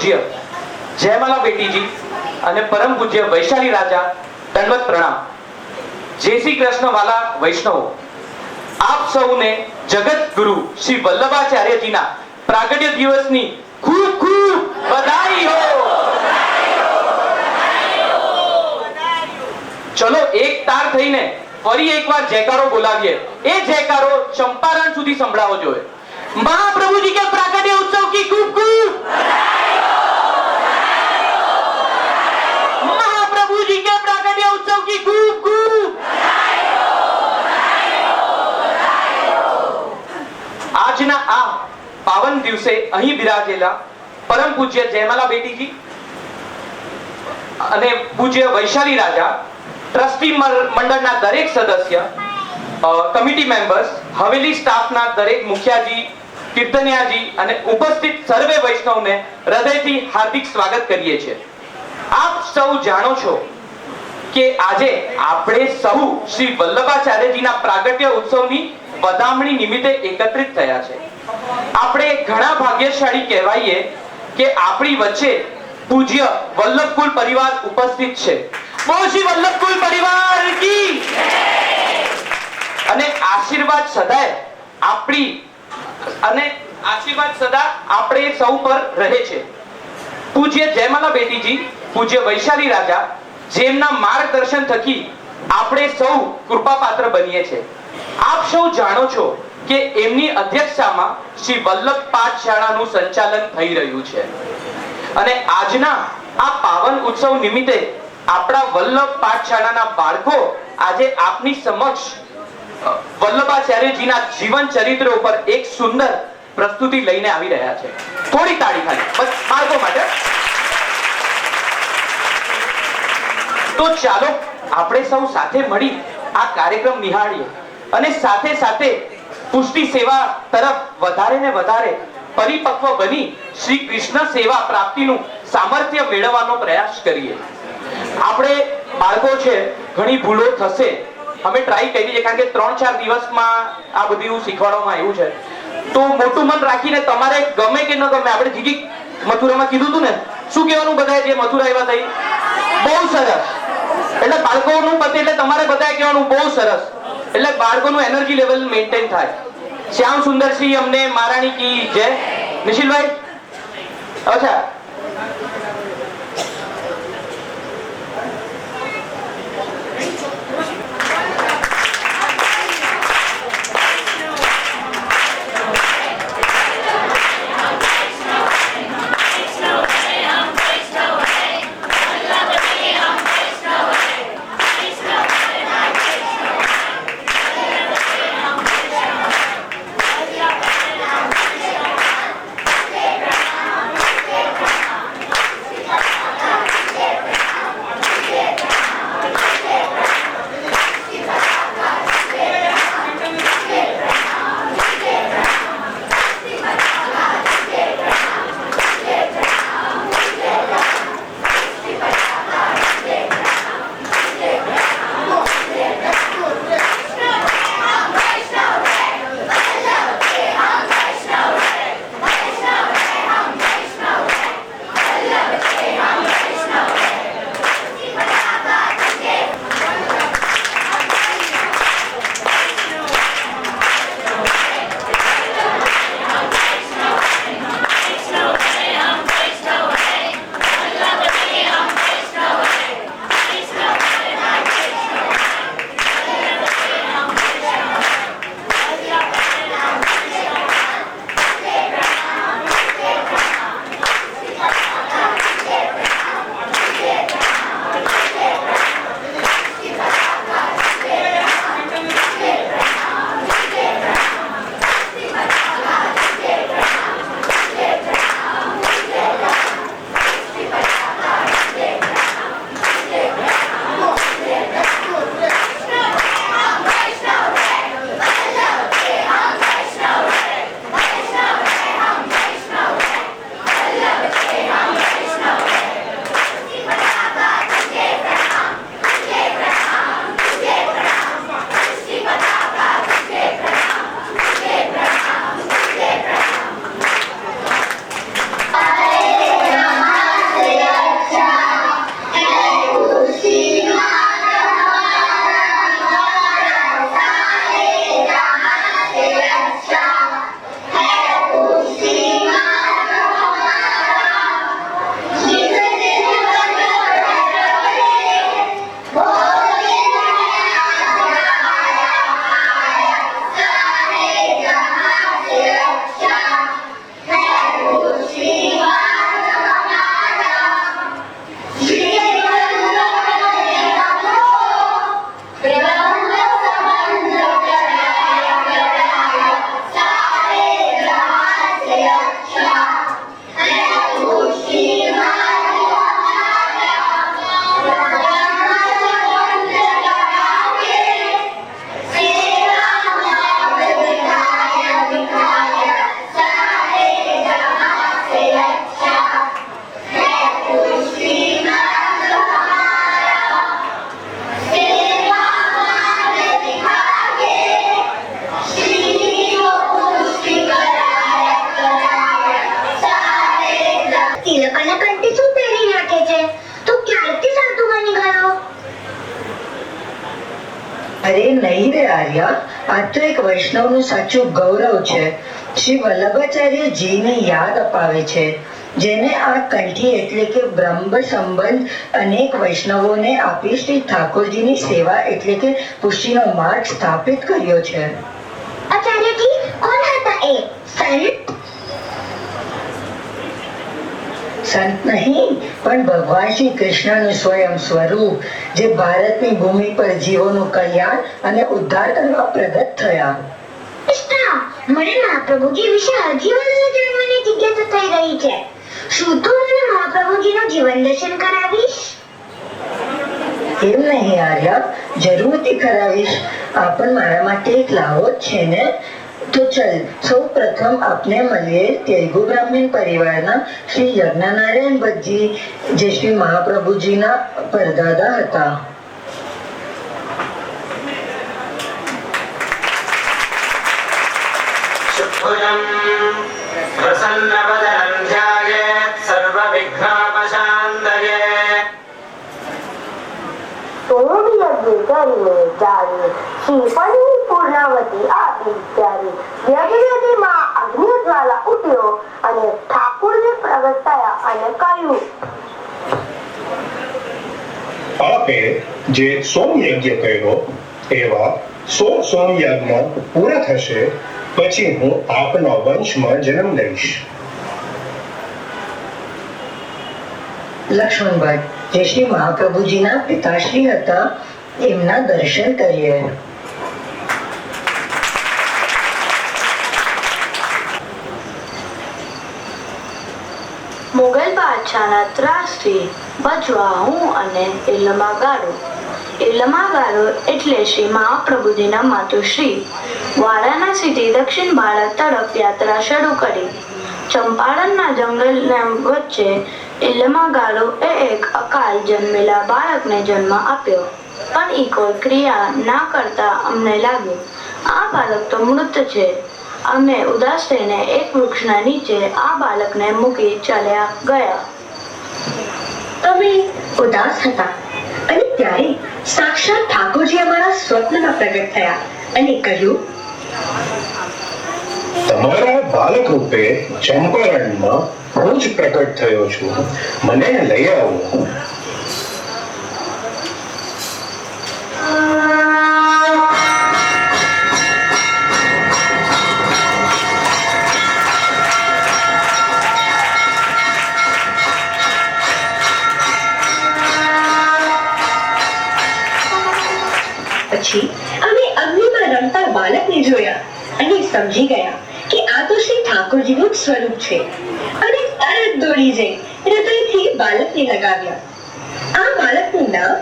પૂજ્ય જયમાલા બેટીજી અને પરમ પૂજ્ય વૈશાલી રાજા દંડવત પ્રણામ। જય શ્રી કૃષ્ણ વાલા વૈષ્ણવો, આપ સૌને જગત ગુરુ શ્રી વલ્લભાચાર્યજીના પ્રાગટ્ય દિવસની ખૂબ ખૂબ બધાઈ હો। ચલો એક તાર થઈને ફરી એકવાર જયકારો બોલાવીએ। એ જયકારો ચંપારણ સુધી સંભળાવો જોઈએ। महाप्रभुजी के प्राकट्य उत्सव की खूब खूब महाप्रभुजी के प्राकट्य उत्सव की खूब खूब। આજના આ પાવન દિવસે અહીં બિરાજેલા પરમ પૂજ્ય જયમાલા બેટીજી અને પૂજ્ય વૈશાલી રાજા, ટ્રસ્ટી મંડળના દરેક સદસ્ય, કમિટી મેમ્બર્સ, હવેલી સ્ટાફના દરેક મુખિયાજી, કીર્તનિયાજી અને ઉપસ્થિત સર્વે વૈષ્ણવને હૃદયથી હાર્દિક સ્વાગત કરીએ છીએ। આપ સૌ જાણો છો કે આજે આપણે સૌ શ્રી વલ્લભાચાર્યજીના પ્રાગટ્ય ઉત્સવની વધામણી નિમિત્તે એકત્રિત થયા છે। આપણે ઘણા ભાગ્યશાળી કહેવાઈએ કે આપણી વચ્ચે પૂજ્ય વલ્લભકુલ પરિવાર ઉપસ્થિત છે। બોલ શ્રી વલ્લભકુલ પરિવાર કી અને આશીર્વાદ સદાય આપણી અને આશીર્વાદ સદા આપણે સૌ પર રહે છે। પૂજ્ય જયમાલા બેટીજી, પૂજ્ય વૈશાલી રાજા, જેમના માર્ગદર્શન થકી આપણે સૌ કૃપાપાત્ર બનીએ છીએ। આપ સૌ જાણો છો કે એમની અધ્યક્ષતામાં શ્રી વલ્લભ પાઠશાળાનું સંચાલન થઈ રહ્યું છે અને આજના આ પાવન ઉત્સવ નિમિત્તે આપણા વલ્લભ પાઠશાળાના બાળકો આજે આપની સમક્ષ વલ્લભાચાર્યજીના જીવન ચરિત્ર ઉપર એક સુંદર પ્રસ્તુતિ લઈને આવી રહ્યા છે। થોડી તાળી ખાલી બસ બાળકો માટે। તો ચાલો આપણે સૌ સાથે મળી આ કાર્યક્રમ નિહાળીએ અને સાથે સાથે પુષ્ટિ સેવા તરફ વધારે ને વધારે પરિપક્વ બની શ્રી કૃષ્ણ સેવા પ્રાપ્તિનું સામર્થ્ય મેળવવાનો પ્રયાસ કરીએ। આપણે બાળકો છે, ઘણી ભૂલો થશે, અમે ટ્રાય કરી છે, કારણ કે 3-4 દિવસમાં આ બધું શીખવાડવામાં આવ્યું છે। તો મોટું મન રાખીને તમારે ગમે કે ન ગમે, આપણે જીજી મથુરામાં કીધું હતું ને, શું કહેવાનું બધાએ જે મથુરા આવ્યા થઈ? બહુ સરસ। એટલે બાળકોનું પતે એટલે તમારે બધાએ કહેવાનું બહુ સરસ, એટલે બાળકોનું એનર્જી લેવલ મેન્ટેન થાય। શ્યામ સુંદરસિંહ અમને મહારાણી કી જય। નિશિલભાઈ અચ્છા નહીં રે આર્યા, આ તો એક વૈષ્ણવનું સાચું ગૌરવ છે. શ્રી વલ્લભાચાર્યજીની યાદ અપાવે છે, જેને આ કંઠી એટલે કે બ્રહ્મ સંબંધ અનેક વૈષ્ણવોને આપી શ્રી ઠાકોરજીની સેવા એટલે કે પુષ્ટિનો માર્ગ સ્થાપિત કર્યો છે. આચાર્યજી કોણ હતા એ? સંત? સંત નહીં, પણ ભગવાન શ્રી કૃષ્ણનું સ્વયં સ્વરૂપ, જે ભારતની ભૂમિ પર જીવોનું કલ્યાણ અને ઉદ્ધાર કરવા પ્રગટ થયા. કૃષ્ણ, મને મહાપ્રભુજી વિશે હજી વધુ જાણવાની જિજ્ઞાસા થઈ રહી છે. શું તું મને મહાપ્રભુજીનું જીવન દર્શન કરાવીશ? એમ નહીં આર્યા, જરૂરથી કરાવીશ. આ પણ મારા માટે એક લાવો જ છે ને. તો ચલ, સૌ પ્રથમ આપને મળીએ તેલુગુ બ્રાહ્મણ પરિવારના શ્રી યજ્ઞનારાયણ ભટ્ટજી, જે શ્રી મહાપ્રભુજીના પરદાદા હતા. પ્રસન્નવદનં ધ્યાયેત સર્વવિઘ્નોપશાંતયે. સોમયજ્ઞ કરીને જ્યારે શ્રીફળની પૂર્ણાવતી આપી ત્યારે યજ્ઞમાં અગ્નિ જ્વાલા ઉઠ્યો અને ઠાકોરજી પ્રગટ થયા અને કહ્યું, આપે જે સોમયજ્ઞ કર્યો એવા સોમયજ્ઞ પૂરા થશે પછી હું આપનો વંશમાં જન્મ લઈશ. લક્ષ્મણ ભટ્ટ, જે શ્રી મહાપ્રભુજીના પિતાશ્રી હતા, એમના દર્શન કરીએ. મુગલ બાદશાહના ત્રાસથી બચવા હું અને ઇલમાગારો એટલે શ્રી મહાપ્રભુજીના માતુશ્રી વારાણસીથી દક્ષિણ ભારત તરફ યાત્રા શરૂ કરી. ચંપારણના જંગલના વચ્ચે ઇલમાગારો એ એક અકાલ જન્મેલા બાળકને જન્મ આપ્યો, પણ એ કોઈ ક્રિયા ના કરતા અમને લાગ્યું આ બાળક તો મૃત છે. અમે ઉદાસ થઈને એક વૃક્ષના નીચે આ બાળકને મૂકી ચાલ્યા ગયા. અમે ઉદાસ હતા અને ત્યારે સાક્ષાત ઠાકોરજી અમારા સ્વપ્નમાં પ્રગટ થયા અને કહ્યું, તમારા બાળક રૂપે ચંપારણમાં હું જ પ્રકટ થયો છું, મને લઈ આવો. પછી અમે અગ્નિમાં રમતા બાળકને જોયા અને સમજી ગયા કે આ તો શ્રી ઠાકોરજીનું જ સ્વરૂપ છે અને તરત દોડી જઈ હૃદયથી બાળકને લગાવ્યા. આ બાળકનું નામ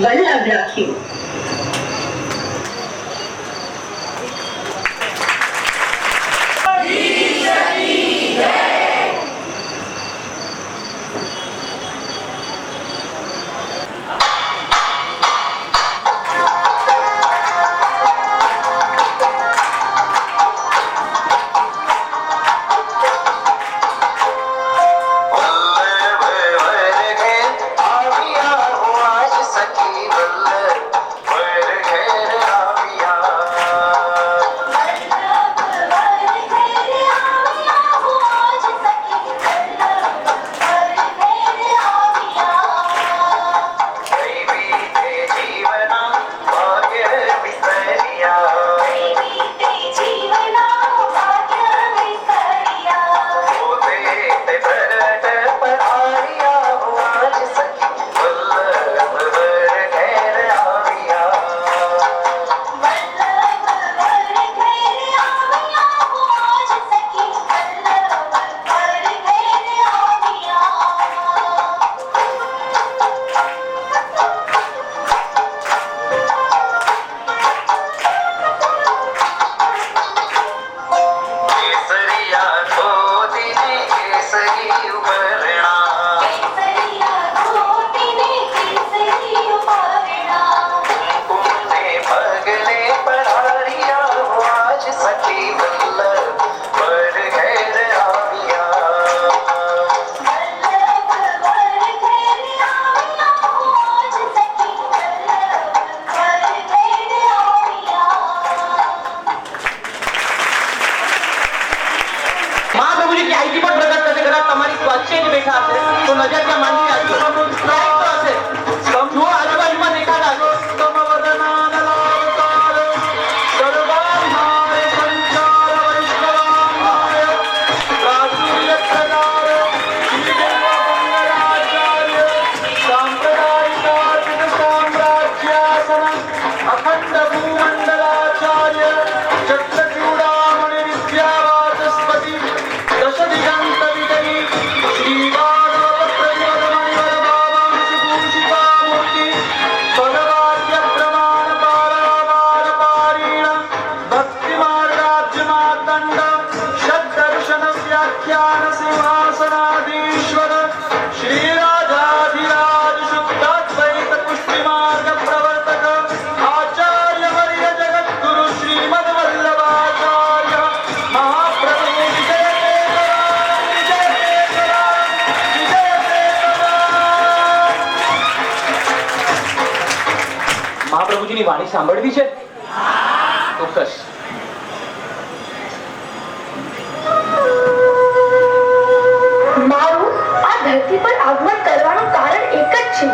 વલ્લભ રાખ્યું. સખી વલ્લભ મહાપ્રભુજીની વાણી સાંભળવી છે? ચોક્કસ. મારું આ ધરતી પર આગમન કરવાનું કારણ એક જ છે,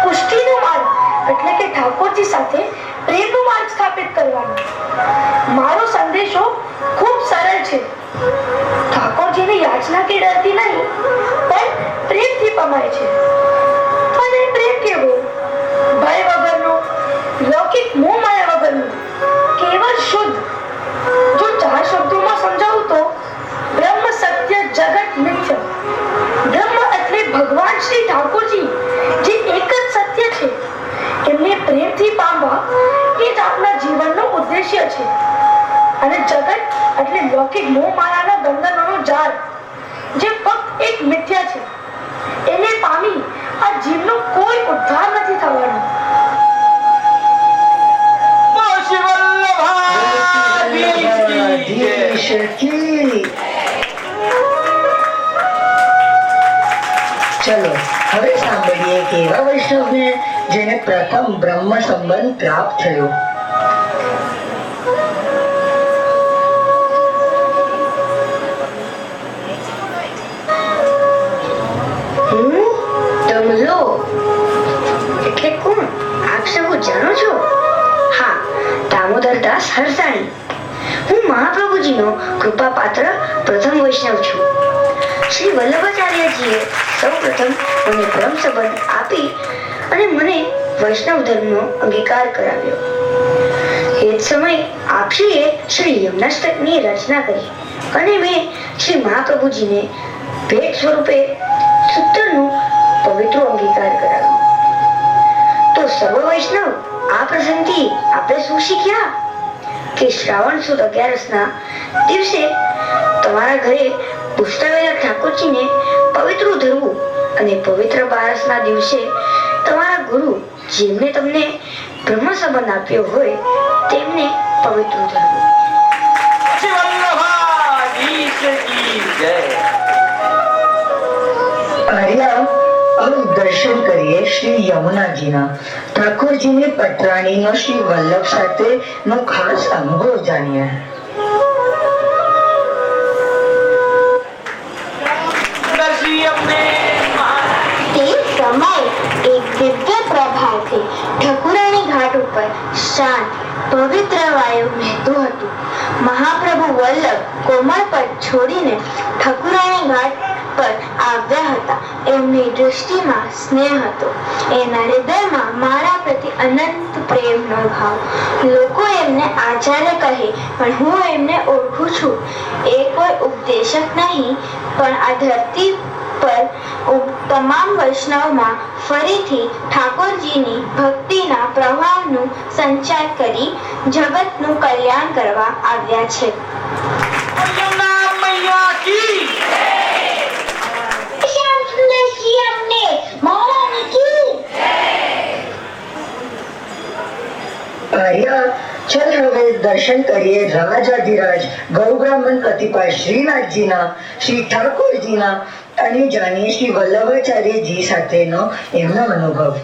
પુષ્ટિનો માર્ગ, એટલે કે ઠાકોરજી સાથે પ્રેમનો માર્ગ સ્થાપિત કરવાનો. મારો સંદેશો ખૂબ સરળ છે. ઠાકોરજીની યાચના કે ડરથી નહીં, પણ પ્રેમથી પમાય છે. અને પ્રેમ કેવો? ભય વગરનો, લૌકિક મોહ માયા વગરનો, કેવળ શુદ્ધ. જો 4 શબ્દોમાં સમજાવું તો બ્રહ્મ સત્ય જગત મિથ્ય. બ્રહ્મ એટલે ભગવાન શ્રી ઠાકોરજી, જે એક જ સત્ય છે. એમને પ્રેમથી પામવા એ જ આપણા જીવનનો ઉદ્દેશ્ય છે. અને જગત એટલે લૌકિક મોહ માયાના બંધનોનો જાળ, જે ફક્ત એક મિથ્યા છે. એને પામી આ જીવનો કોઈ ઉદ્ધાર નથી થવાનો. ચલો હવે સાંભળીએ એક એવા વૈષ્ણવને જેને પ્રથમ બ્રહ્મ સંબંધ પ્રાપ્ત થયો. ડમલો એટલે કોણ? આપ સૌ જાણો છો? હા, દામોદરદાસ હરસાણી. હું મહાપ્રભુજીનો કૃપાપાત્ર પ્રથમ વૈષ્ણવ છું. શ્રી વલ્લભાચાર્યજીએ સૌપ્રથમ મને બ્રહ્મ સંબંધ આપી અને મને વૈષ્ણવ ધર્મનો અંગીકાર કરાવ્યો. એ જ સમયે આપશ્રીએ શ્રી યમનાષ્ટકની રચના કરી અને મેં શ્રી મહાપ્રભુજીને ભેટ સ્વરૂપે સૂત્રનું પવિત્ર અંગીકાર કરાવ્યો. તો સર્વ વૈષ્ણવ, આ પ્રસંગથી આપણે શું શીખ્યા? કે શ્રાવણ સુદ 11ના દિવસે તમારા ઘરે પુષ્ટાવેલા ઠાકોરજીને પવિત્ર ધરવું અને પવિત્ર બારસના દિવસે તમારા ગુરુ, જેમને તમને બ્રહ્મ સંબંધ આપ્યો હોય, તેમને પવિત્ર ધરવું. આર્યા, હવે દર્શન કરીએ શ્રી યમુનાજીના. ઠાકોરજીની પટરાણીનો શ્રી વલ્લભ સાથે નો ખાસ અનુભવ જાણીએ. તે સમય એક દિવ્ય પ્રભાતે ઠકુરાણી ઘાટ ઉપર શાંત પવિત્ર વાયુ વહેતું હતું. મહાપ્રભુ વલ્લભ કોમળ પદ છોડીને ઠકુરાણી ઘાટ પર આવ્યા હતા. એમની દૃષ્ટિમાં સ્નેહ હતો. એના હૃદયમાં મારા પ્રતિ અનંત પ્રેમનો ભાવ. લોકો એમને આચાર્ય કહે, પણ હું એમને ઓળખું છું. એ કોઈ ઉપદેશક નહીં, પણ આ ધરતી પર તમામ વૈષ્ણવમાં ફરીથી ઠાકોરજીની ભક્તિના પ્રવાહનું સંચાર કરી જગતનું કલ્યાણ કરવા આવ્યા છે. આર્યા, ચલ હવે દર્શન કરીએ રાજાધિરાજ ગૌ બ્રાહ્મણ કતિપાય શ્રીનાથજીના, શ્રી ઠાકોરજીના અને જાણીએ શ્રી વલ્લભાચાર્યજી સાથેનો એમનો અનુભવ.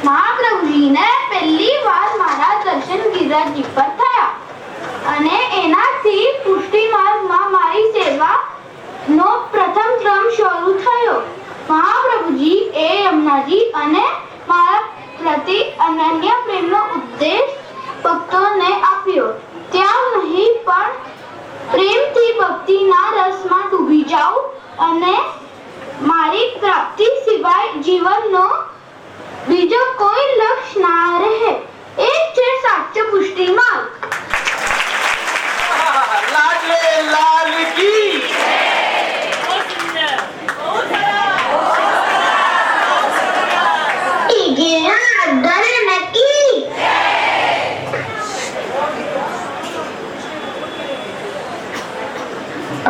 મહાપ્રભુજીને પહેલી વાર મારા દર્શન ગિરિરાજજી પર થયા અને એનાથી પુષ્ટિ માર્ગમાં મારી સેવાનો પ્રથમ ક્રમ શરૂ થયો. મહાપ્રભુજી એ યમુનાજી અને મારા પ્રતિ અનન્ય પ્રેમનો ઉપદેશ ભક્તોને આપ્યો. ત્યાં નહીં, પણ પ્રેમથી ભક્તિના રસમાં ડૂબી જાઓ અને મારી પ્રાપ્તિ સિવાય જીવનનો બીજો કોઈ લક્ષ્ય ના રહે. એ છે સાચો પુષ્ટિ માર્ગ. લાલ કી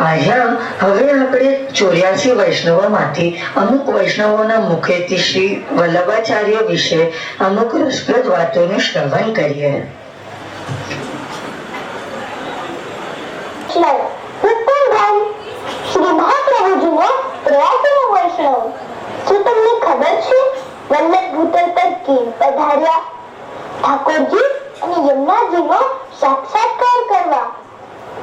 આર્યા, હવે આપણે 84 વૈષ્ણવોમાંથી અમુક વૈષ્ણવોના મુખેથી શ્રી વલ્લભાચાર્ય વિશે અમુક રસપ્રદ વાતોનું શ્રવણ કરીએ. શ્રી મહાપ્રભુજીનો પ્રયાસનો વૈષ્ણવ. શું તમને ખબર છે વલ્લભ ભૂતલ પર કેમ પધાર્યા? ઠાકોરજી અને યમુનાજીનો સાક્ષાત્કાર કરવા.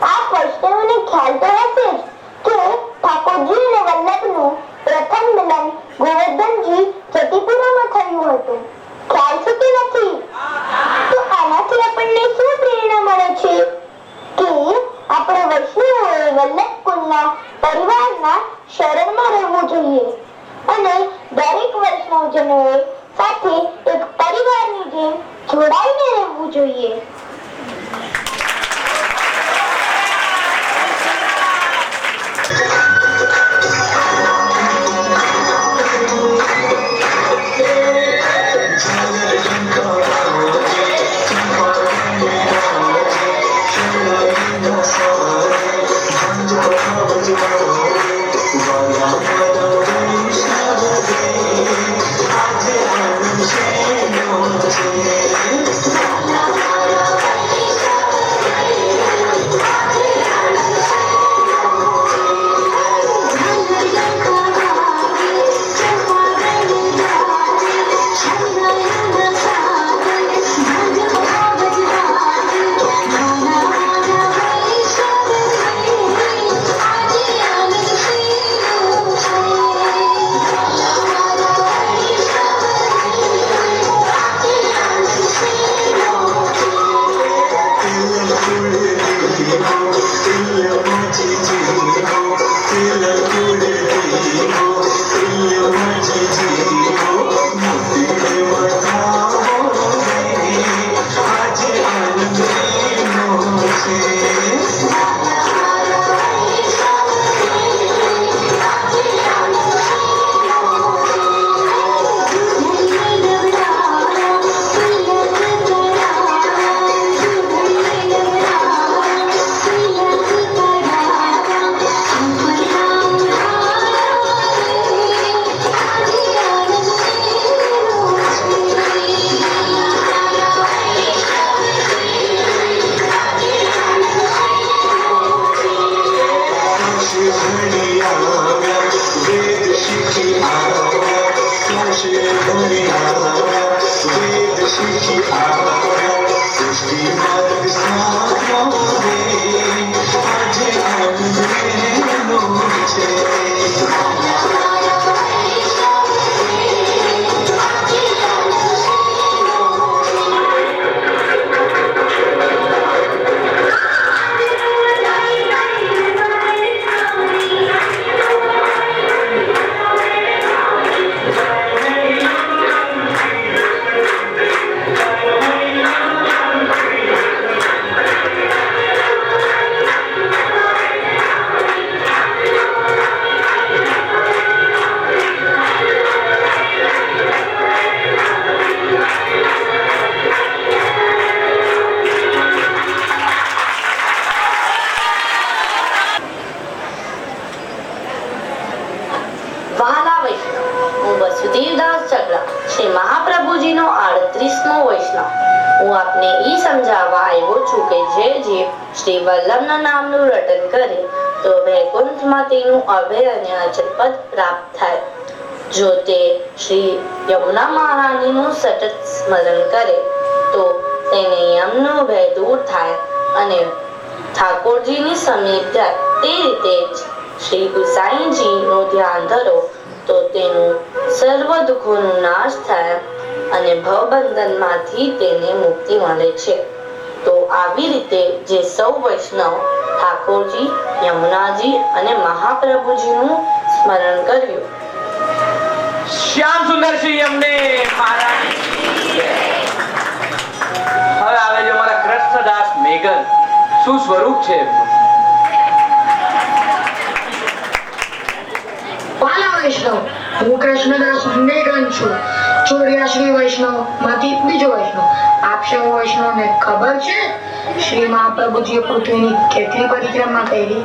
આ વૈષ્ણવને ખ્યાલ તો હશે જ કે ઠાકોરજી અને વલ્લભનું પ્રથમ મિલન ગોવર્ધનજી જતીપુરામાં થયું હતું. ખ્યાલ છે કે નથી? તો આનાથી આપણને શું પ્રેરણા મળે છે કે આપણે વૈષ્ણવોએ વલ્લભ કુળના પરિવારના શરણમાં રહેવું જોઈએ અને દરેક વૈષ્ણવજનોએ સાથે એક પરિવારની જેમ જોડાઈને રહેવું જોઈએ. સુધીરદાસ ચકલા શ્રી મહાપ્રભુજીનો 38મો વૈષ્ણવ. હું આપને ઈ સમજાવવા આવ્યો છું કે જે જીવ શ્રી વલ્લભના નામનું રટન કરે તો વૈકુંઠમાં તેનું અભય અને અચલ પદ પ્રાપ્ત થાય. જો તે શ્રી યમુના મહારાણીનું સતત સ્મરણ કરે તો તેને યમનો ભય દૂર થાય અને ઠાકોરજીની સમીપ જાય. તે રીતે જ શ્રી ગુસાઈજીનું ધ્યાન ધરો તો તેનું સર્વ દુઃખોનો નાશ થાય અને ભવબંધનમાંથી તેને મુક્તિ મળે છે. તો આવી રીતે જે સૌ વૈષ્ણવ ઠાકોરજી, યમુનાજી અને મહાપ્રભુજીનું સ્મરણ કર્યું. શ્યામ સુંદર શ્રી અમને મહારાજ. હવે આવે છે મારા કૃષ્ણદાસ મેઘન. શું સ્વરૂપ છે એમનું? પાલા વૈષ્ણવ, હું કૃષ્ણદાસ મેઘન છું. 84 વૈષ્ણવ માંથી બીજો વૈષ્ણવ. આપ સૌ વૈષ્ણવને ખબર છે શ્રી મહાપ્રભુજીએ પૃથ્વીની કેટલી પરિક્રમા કરી?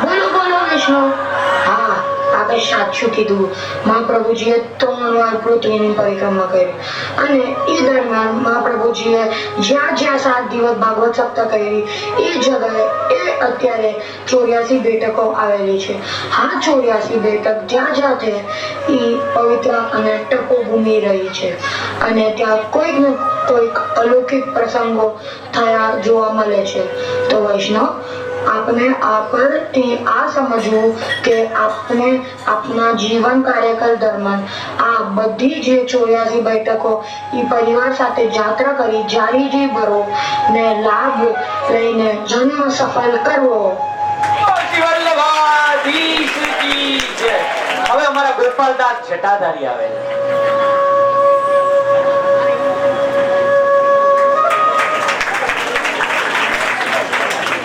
બોલો બોલો વિષ્ણુ. હા, આપણે સાચું કીધું. મહાપ્રભુજીએ 3 વાર પૃથ્વીની પરિક્રમા કરી અને એ દરમિયાન મહાપ્રભુજીએ જ્યાં જ્યાં 7 દિવસ ભાગવત સપ્તાહ કરી એ જગાએ એ અત્યારે 84 બેઠકો આવેલી છે. આ 84 બેઠક જ્યાં જ્યાં છે એ પવિત્ર અને તપોભૂમિ રહી છે અને ત્યાં કોઈક ને કોઈક અલૌકિક પ્રસંગો થયા જોવા મળે છે. તો વૈષ્ણવ, આપણે આ પરથી આ સમજવું કે આપણે આપણા જીવન કાર્યકાળ દરમિયાન આ બધી જે 84 બેઠકો એ પરિવાર સાથે યાત્રા કરી જારીજી ભરો ને લાભ લઈને જન્મ સફળ કરવો. વલ્લભાધીશ કી જય. હવે અમારા ગોપાલદાસ જટાધારી આવે છે.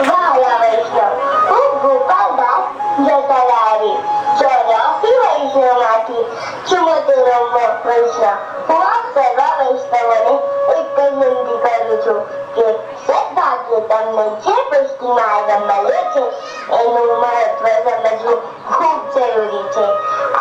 વાલા વૈષ્ણવ, હું ગોપાલદાસ જટાધારી 84 વૈષ્ણવમાંથી 74મો વૈષ્ણવ. હું આપ સર્વ વૈષ્ણવોને એક જ વિનંતી કરું છું કે સદભાગ્યે તમને જે પુષ્ટિ માર્ગ મળ્યો છે એનું મહત્વ સમજવું ખૂબ જરૂરી છે.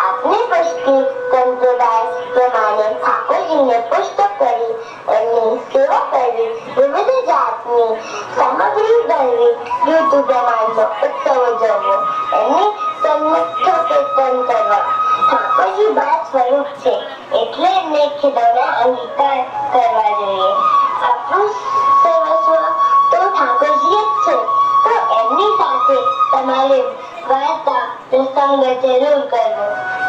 આપની પુષ્ટિ સંપ્રદાય પ્રમાણે ઠાકોરજીને પુષ્ટ કરી એમની સેવા કરવી, વિવિધ જાતની સામગ્રી ધરવી, ઋતુ પ્રમાણનો ઉત્સવ ઉજવવો, એમની સન્મુખ કીર્તન કરવા. ઠાકોરજી બાળ સ્વરૂપ છે એટલે એમને ખીદવના અંગીકાર કરવા જોઈએ. આપણું સર્વસ્વ તો ઠાકોરજી જ છે, તો એમની સાથે તમારે વાર્તા પ્રસંગ જરૂર કરવો.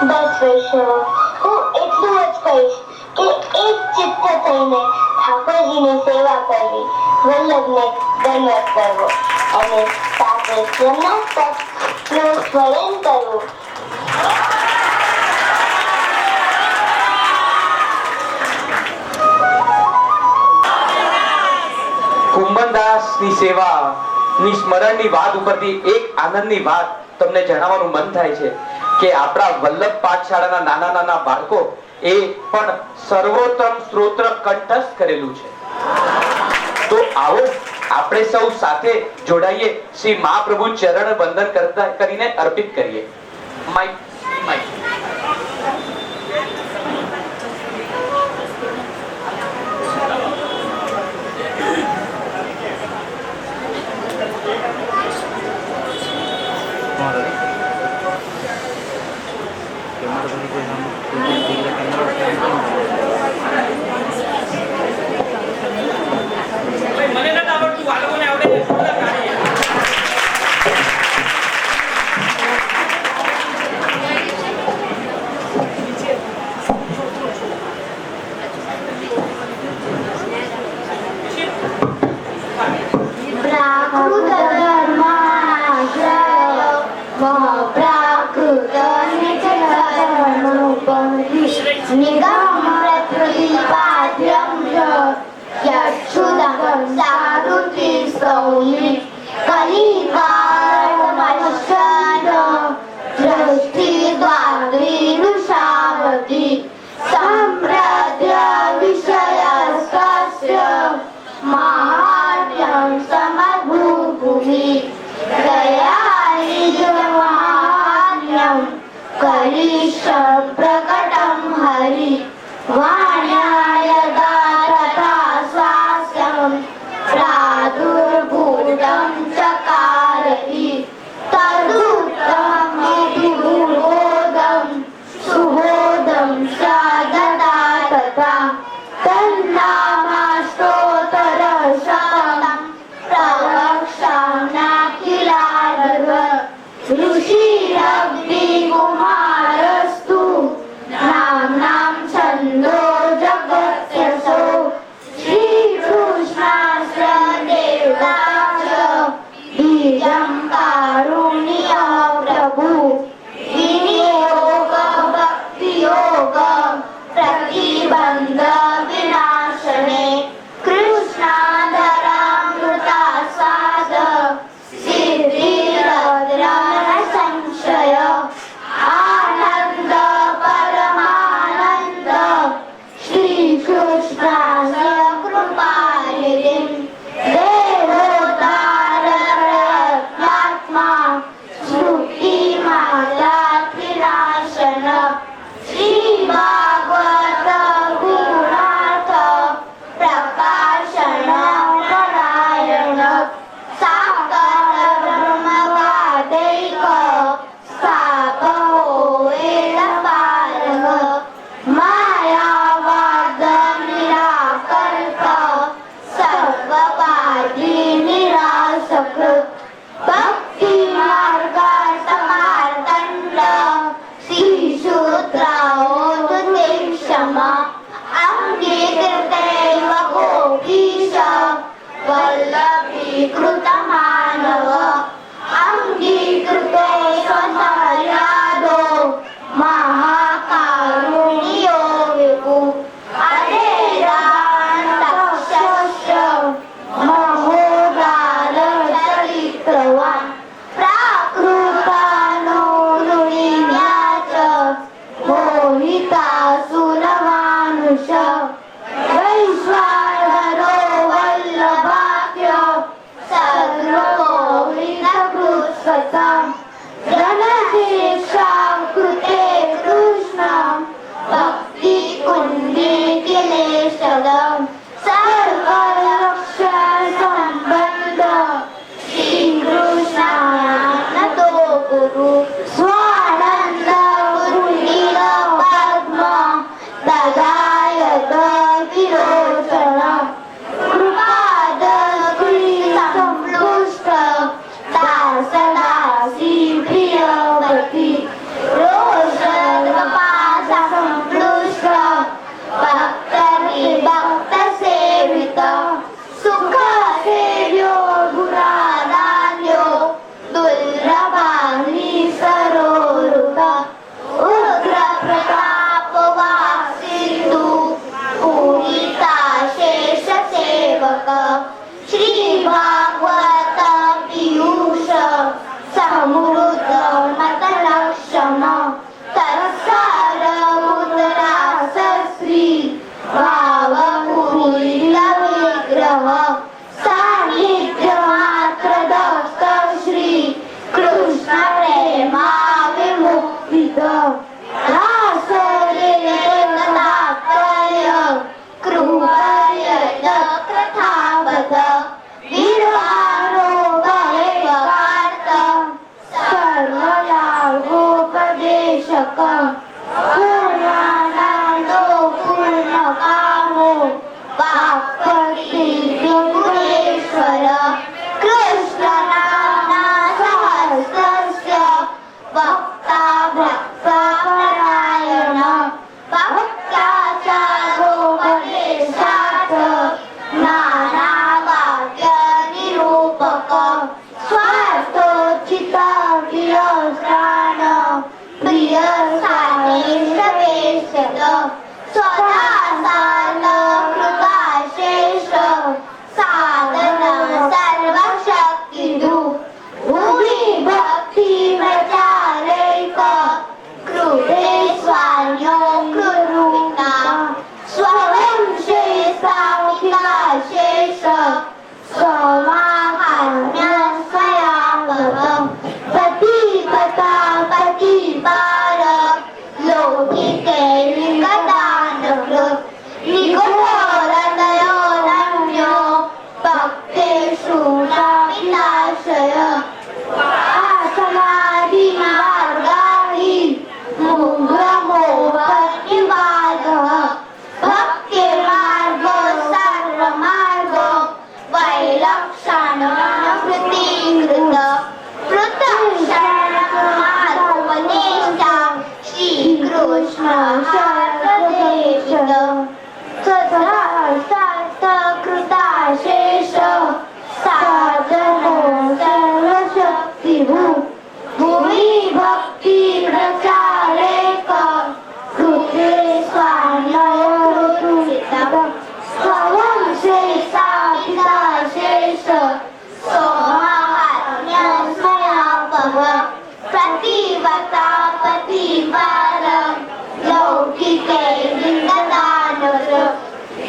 બસ વૈષ્ણવો, હું એટલું જ કહીશ કે એક ચિત્ત થઈને ઠાકોરજીની સેવા કરવી, વલ્લભને દંડવત કરવો અને સાથે તેમના તપનું સ્મરણ કરવું. કુંભનદાસની સેવાની સ્મરણની વાત ઉપરથી એક આનંદની વાત તમને જણાવવાનું મન થાય છે કે આપણા વલ્લભ પાઠશાળાના નાના નાના બાળકો એ પણ સર્વોત્તમ સ્તોત્ર કંઠસ્થ કરેલું છે. તો આવો આપણે સૌ સાથે જોડાઈએ, શ્રી મહાપ્રભુ ચરણ વંદન કરતા કરીને અર્પિત કરીએ. Mike mike Krishna Krishna Krishna પૂર્ણાનંદો પૂર્ણકામો વાક્પતિ ગુણેશ્વર કૃષ્ણ નામના સહસ્રસ્ય વક્તા ભક્તપરાયણ ભક્ત્યાચારો ગણેશાથ નાના વાક્ય નિરૂપક સ્વાર્થોચિત વિરસ્નાન પ્રિય સાનિષ્ઠ સ્વધાસાન કૃપાશેષ સાધન સર્વશક્તિદુ ભૂમિ ભક્તિ પ્રચારૈક કૃતે સ્વાન્યો કૃરુતા સ્વવંશે સામિકા શેષ સ્વમાહાત્મ્ય સ્વયાપક પતિપતા પતિપાર લૌકિકે વિગદાનકૃત નિગોરતયો નમ્યો ભક્તેષુ નામિતાશય આસનાદિ માર્ગાહિ મુગ્રમોહનિવાદઃ ભક્તિર્માર્ગો સર્વમાર્ગો વૈલક્ષણવૃત્તિકૃત પૃથક્શરણમાર્ગોપદેષ્ટા શ્રીકૃષ્ણ શરદેશિત સત્કૃતાશેષ સાધનો સર્વશક્તિભૂ ભૂમિ ભક્તિ પ્રચારેક કૃતે સ્વાન્યૃતુિતઃ સ્વવંશે સાપિતાશેષ સોમાહાત્મ્ય સ્વયાપક પ્રતિવતા પતિપાર લૌકિકે વિગદાનકૃત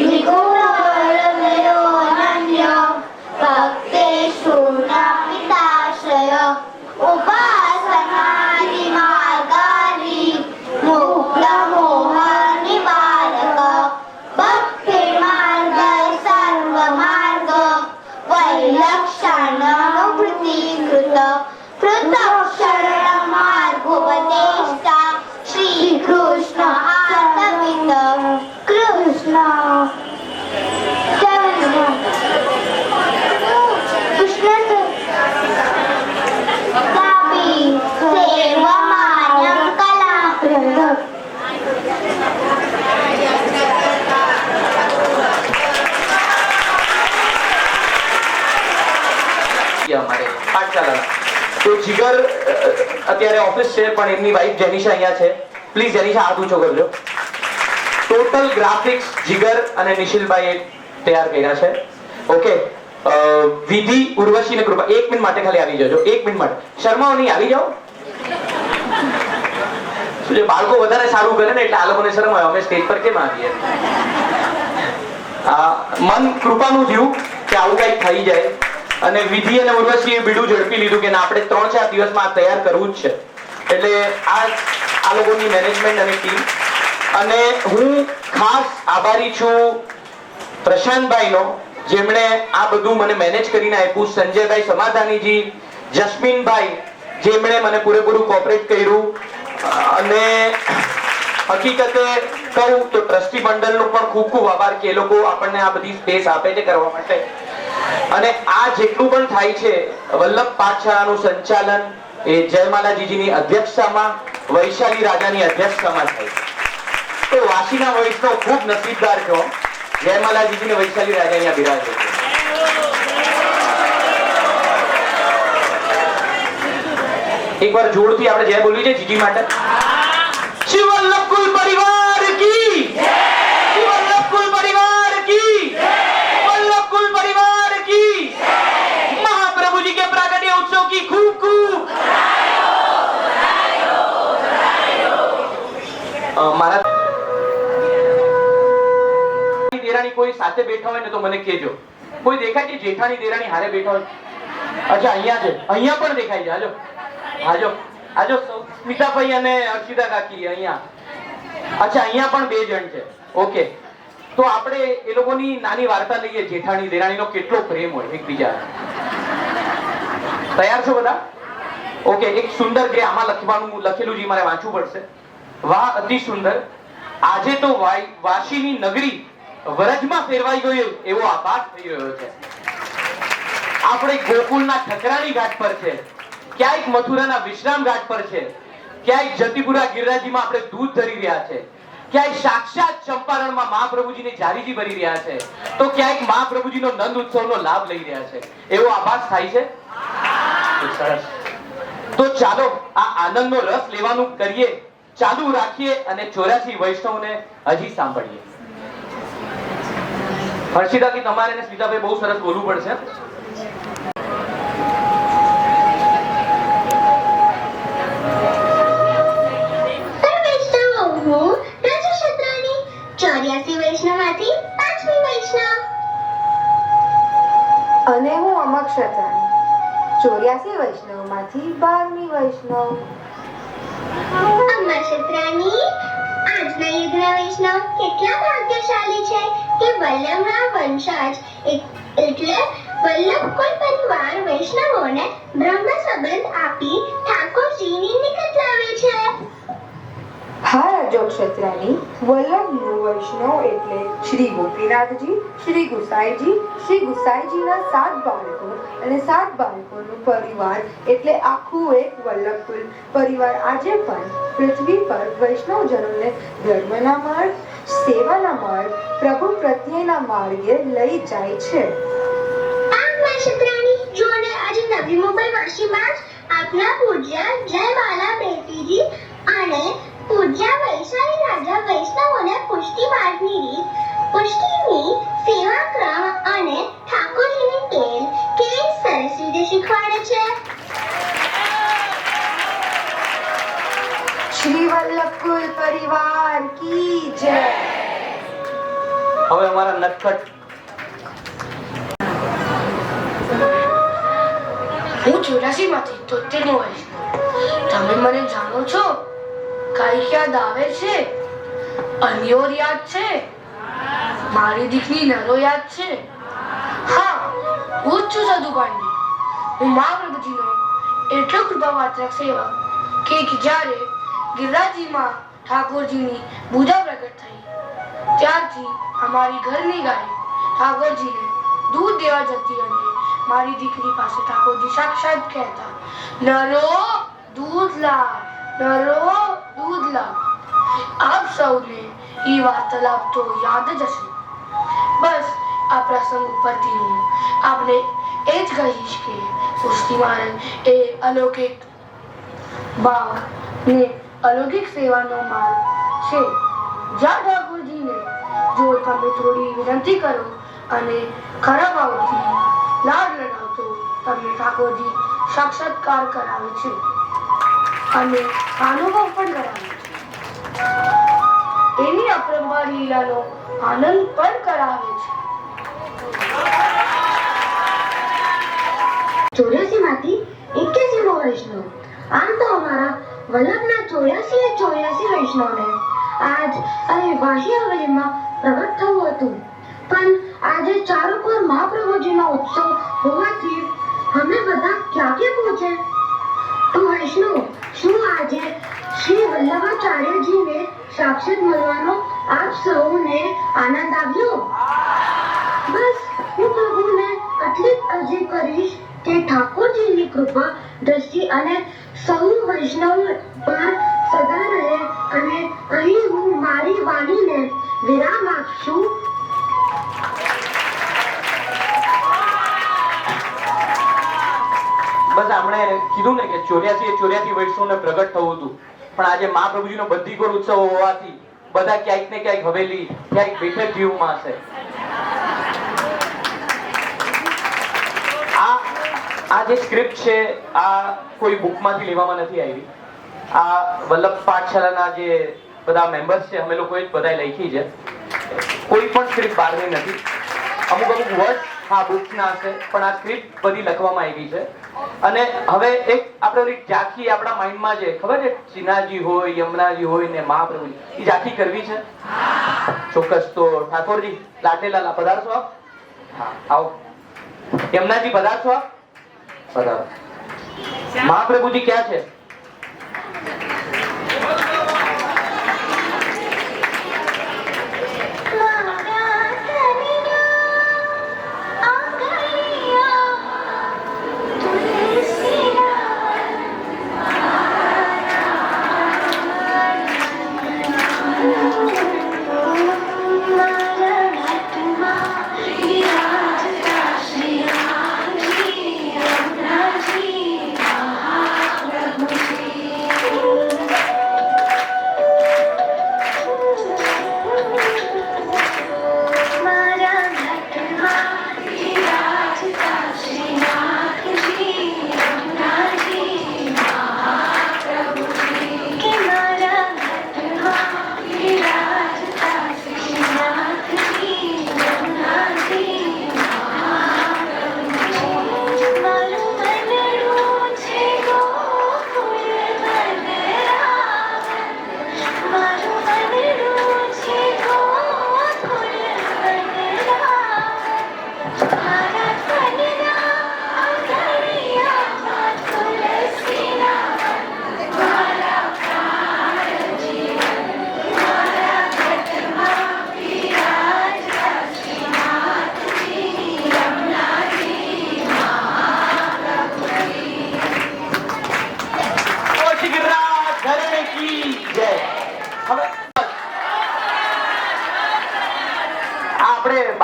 નિગુણવરદયો નન્યો ભક્તેષુ નામિતાશય ઉપાસનાદિ માર્ગાદિ મુક્તમોહનિવારક ભક્તિ માર્ગ સર્વમાર્ગ વૈલક્ષણવૃત્તિકૃત પૃથક્શરણ માર્ગોપદેષ્ટા શ્રીકૃષ્ણ આત્મિત કૃષ્ણ સેવમાન્યં કલાપ્રદ અમારે પાઠશાલાના તો જીગર અત્યારે ઓફિસ છે પણ એમની વાઈફ જેનિશા અહીંયા છે. પ્લીઝ જેનિશા હાથ ઊંચો કરજો. ટોટલ ગ્રાફિક્સ જીગર અને નિશિલભાઈએ તૈયાર કર્યા છે. ઓકે, વિધિ, ઉર્વશી ને કૃપા 1 મિનિટ માટે ખાલી આવી જજો. 1 મિનિટ માટે શર્માઓ નહીં, આવી જાઓ. શું છે, બાળકો વધારે સારું કરે ને એટલે આ લોકોને શરમ આવે. અમે સ્ટેજ પર કેમ આવીએ? મન કૃપાનું થયું કે આવું કંઈક થઈ જાય અને વિધિ અને ઉર્વશીએ બીડું ઝડપી લીધું કે ના, આપણે 3-4 દિવસમાં આ તૈયાર કરવું જ છે. એટલે આ લોકોની મેનેજમેન્ટ અને ટીમ, અને હું ખાસ આભારી છું પ્રશાંતભાઈનો, જેમણે આ બધું મને મેનેજ કરીને આપ્યું. સંજયભાઈ સમાધાનીજી, જસ્મીનભાઈ, જેમણે મને પૂરેપૂરું કોઓપરેટ કર્યું. અને હકીકતે કહું તો ટ્રસ્ટી મંડળનો પણ ખૂબ ખૂબ આભાર કે એ લોકો આપણને આ બધી સ્પેસ આપે છે કરવા માટે. અને આ જેટલું પણ થાય છે વલ્લભ પાઠશાળાનું સંચાલન એ જયમાલાજીની અધ્યક્ષતામાં, વૈશાલી રાજાની અધ્યક્ષતામાં થાય છે. તો વાસીના વૈષ્ણવ ખૂબ નસીબદાર છો. જયમાલાજીને વૈશાલી રાજા અહીંયા બિરાજે છે. એકવાર જોરથી આપણે જય બોલવી છે જીજી માટે. શ્રી વલ્લભ કુલ પરિવાર કી જય! શ્રી વલ્લભ કુલ પરિવાર કી જય! વલ્લભ કુલ પરિવાર કી જય! महाप्रभु जी के प्राकट्य उत्सव की खूब खूब मारा देरानी कोई साथे बैठा હોય ને તો મને કહેજો. કોઈ દેખાય કે જેઠાણી દેરાણી હારે બેઠા હોય? અચ્છા, અહીંયા છે, અહીંયા પણ દેખાય છે. હાજો હાજો હાજો, સ્મિતાભાઈ અને અક્ષિતા કાકી અહીંયા. અચ્છા, અહીંયા પણ 2 જણ છે. ઓકે, તો આપણે એ લોકોની નાની વાર્તા લઈએ. જેઠાણી દેરાણીનો કેટલો પ્રેમ હોય એકબીજા. તૈયાર છો બધા? ઓકે, એક સુંદર જે આમાં લખેલું છે, મારે વાંચવું પડશે. વાહ, અતિ સુંદર. આજે તો વાશીની નગરી વરજમાં ફેરવાઈ ગઈ એવો આભાસ થઈ રહ્યો છે. આપણે ગોકુળના ઠકરાણી ઘાટ પર છે, ક્યાંક મથુરાના વિશ્રામ ઘાટ પર છે, ક્યાંક જતીપુરા ગિરિરાજીમાં આપણે દૂધ ધરી રહ્યા છે, ક્યાંક સાક્ષાત ચંપારણમાં મહાપ્રભુજીની જારીજી ભરી રહ્યા છે, તો ક્યાંક મહાપ્રભુજીનો નંદ ઉત્સવનો લાભ લઈ રહ્યા છે. એવો આભાસ થાય છે. સરસ. તો ચાલો આ આનંદનો રસ લેવાનું કરીએ, ચાલુ રાખીએ અને 84 વૈષ્ણવને હજી સાંભળીએ. હર્ષિતાજી, તમારે અને સ્મિતાભાઈ બહુ સરસ બોલવું પડશે. અને હું અમક ક્ષત્રાણી 84 વૈષ્ણવમાંથી 12મી વૈષ્ણવ. અમર ક્ષત્રાણી, આજના યુગના વૈષ્ણવ કેટલા ભાગ્યશાળી છે કે વલ્લભના વંશજ એટલે વલ્લભકુલ પરિવાર વૈષ્ણવોને બ્રહ્મ સંબંધ આપી ઠાકોરજીની નિકટ લાવે છે. હા રાજો ક્ષત્રાણી, વલ્લભનું વૈષ્ણવ એટલે શ્રી ગોપીનાથજી, શ્રી ગુસાઈજીના 7 બાળકો અને 7 બાળકોનું પરિવાર એટલે આખું એક વલ્લભકુલ પરિવાર આજે પણ પૃથ્વી પર વૈષ્ણવજનોને ધર્મના માર્ગ, સેવાના માર્ગ, પ્રભુ પ્રત્યેના માર્ગે લઈ જાય છે. ક્ષત્રાણી, જોને આજે નવી મુંબઈ વાસીમાં આપના પૂજ્ય જય બાલા બેટીજી અને પૂજ્ય વૈશાલી રાજા વૈષ્ણવોને પુષ્ટિ માર્ગની રીત, પુષ્ટિની સેવાક્રમ અને ઠાકોરજીની ટેલ કેવી સરસ રીતે શીખવાડે છે. શ્રી વલ્લભકુલ પરિવાર કી જય. હવે અમારા નટખટ હું 84 માંથી 73 નો વૈષ્ણવ. તમે મને જાણો છો? કઈ યાદ આવે છે? અન્યોર યાદ છે? મારી દીકરી નરો યાદ છે? હા, હું જ છું સાધુ પાંડે. હું મહાપ્રભુજીનો એટલો કૃપાપાત્ર સેવક કે જ્યારે ગિરિરાજીમાં ઠાકોરજીની પૂજા પ્રગટ થઈ ત્યારથી અમારી ઘરની ગાય ઠાકોરજીને દૂધ દેવા જતી અને મારી દીકરી પાસે ઠાકોરજી સાક્ષાત કહેતા, નરો દૂધ લાવ, નરો દૂધ લાવ. આપ સૌને એ વાર્તાલાપ તો યાદ જ હશે. બસ આ પ્રસંગ ઉપરથી હું આપને એ જ કહીશ કે પુષ્ટિ માર્ગ એ અલૌકિક ભાવ ને અલૌકિક સેવાનો માર્ગ છે. જ્યાં ઠાકોરજીને જો તમે થોડી વિનંતી કરો અને ખરા ભાવથી લાડ લડાવતો તમને ઠાકોરજી સાક્ષાત્કાર કરાવે છે અને અનુભવ પણ કરાવે છે. એની અપરંપાર લીલાનો આનંદ પણ કરાવે છે. 84 માંથી 81 મો વૈષ્ણવ. આમ તો અમારા વલ્લભના 84 વૈષ્ણવને આજ અહીં વાહી હવેલીમાં પ્રગટ થવું હતું, પણ આજે ચારુકોર મહાપ્રભુજીનો ઉત્સવ હોવાથી અમે બધા ક્યાં પહોંચે. તો વૈષ્ણવ, શું આજે શ્રી વલ્લભાચાર્યજીને સાક્ષાત મળવાનો આપ સૌને આનંદ આવ્યો? બસ હું પ્રભુને આટલી જ અરજી કરીશ કે ઠાકોરજીની કૃપા દ્રષ્ટિ અને સૌ વૈષ્ણવ પર સદા રહે અને અહીં હું મારી વાણીને વિરામ આપશું. બસ આપણે કીધું ને કે 84 વૈષ્ણવને પ્રગટ થવું હતું, પણ આજે મહાપ્રભુજીનો બધીકોર ઉત્સવ હોવાથી બધા ક્યાંક ને ક્યાંક હવેલી, ક્યાંક બેઠક જીવમાં હશે. આ જે સ્ક્રિપ્ટ છે આ કોઈ બુકમાંથી લેવામાં નથી આવી. આ વલ્લભ પાઠશાલાના જે બધા મેમ્બર્સ છે અમે લોકોએ જ બધાએ લખી છે. કોઈ પણ સ્ક્રિપ્ટ બહારની નથી. અમુક વર્ડ હા બુક્સના હશે, પણ આ સ્ક્રિપ્ટ બધી લખવામાં આવી છે. અને હવે એક આપણે ઓલી ઝાંખી આપણા માઇન્ડમાં છે, ખબર છે, ચીનાજી હોય, યમુનાજી હોય ને મહાપ્રભુજી, એ ઝાંખી કરવી છે. ચોક્કસ. તો ઠાકોરજી લાટેલાલા પધારશો આપ? હા આવો. યમુનાજી પધારશો આપ? પધારો. મહાપ્રભુજી ક્યાં છે?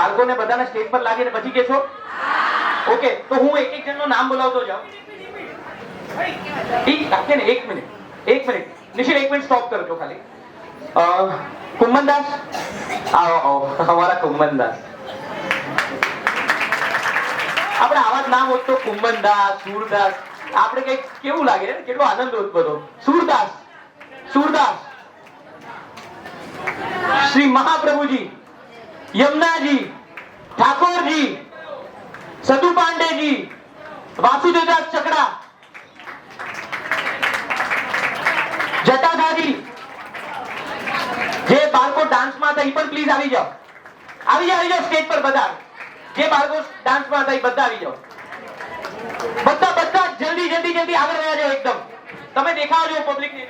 બાળકોને બધાને સ્ટેજ પર લાવીને પછી કહેશો? ઓકે, તો હું એક એક જણનું નામ બોલાવતો જાઉં. એક મિનિટ નિશિત, એક મિનિટ સ્ટોપ કરજો ખાલી. કુંમનદાસ, આવો અમારા કુંમનદાસ. આપણે આવા જ નામ હોત તો કુંમનદાસ, સુરદાસ, આપણે કઈ કેવું લાગે ને, કેટલો આનંદ હોત બધો. સુરદાસ, શ્રી મહાપ્રભુજી, યમુનાજી, ઠાકોરજી, સદુ પાંડેજી, વાસુદેવદાસ ચકડા, જટાધારી. જે બાળકો ડાન્સમાં હતા એ પણ પ્લીઝ આવી જાઓ સ્ટેજ પર. બધા જે બાળકો ડાન્સમાં હતા એ બધા આવી જાઓ. બધા જલ્દી આગળ રહ્યા જાઓ. એકદમ તમે દેખાવ છો પબ્લિક ને.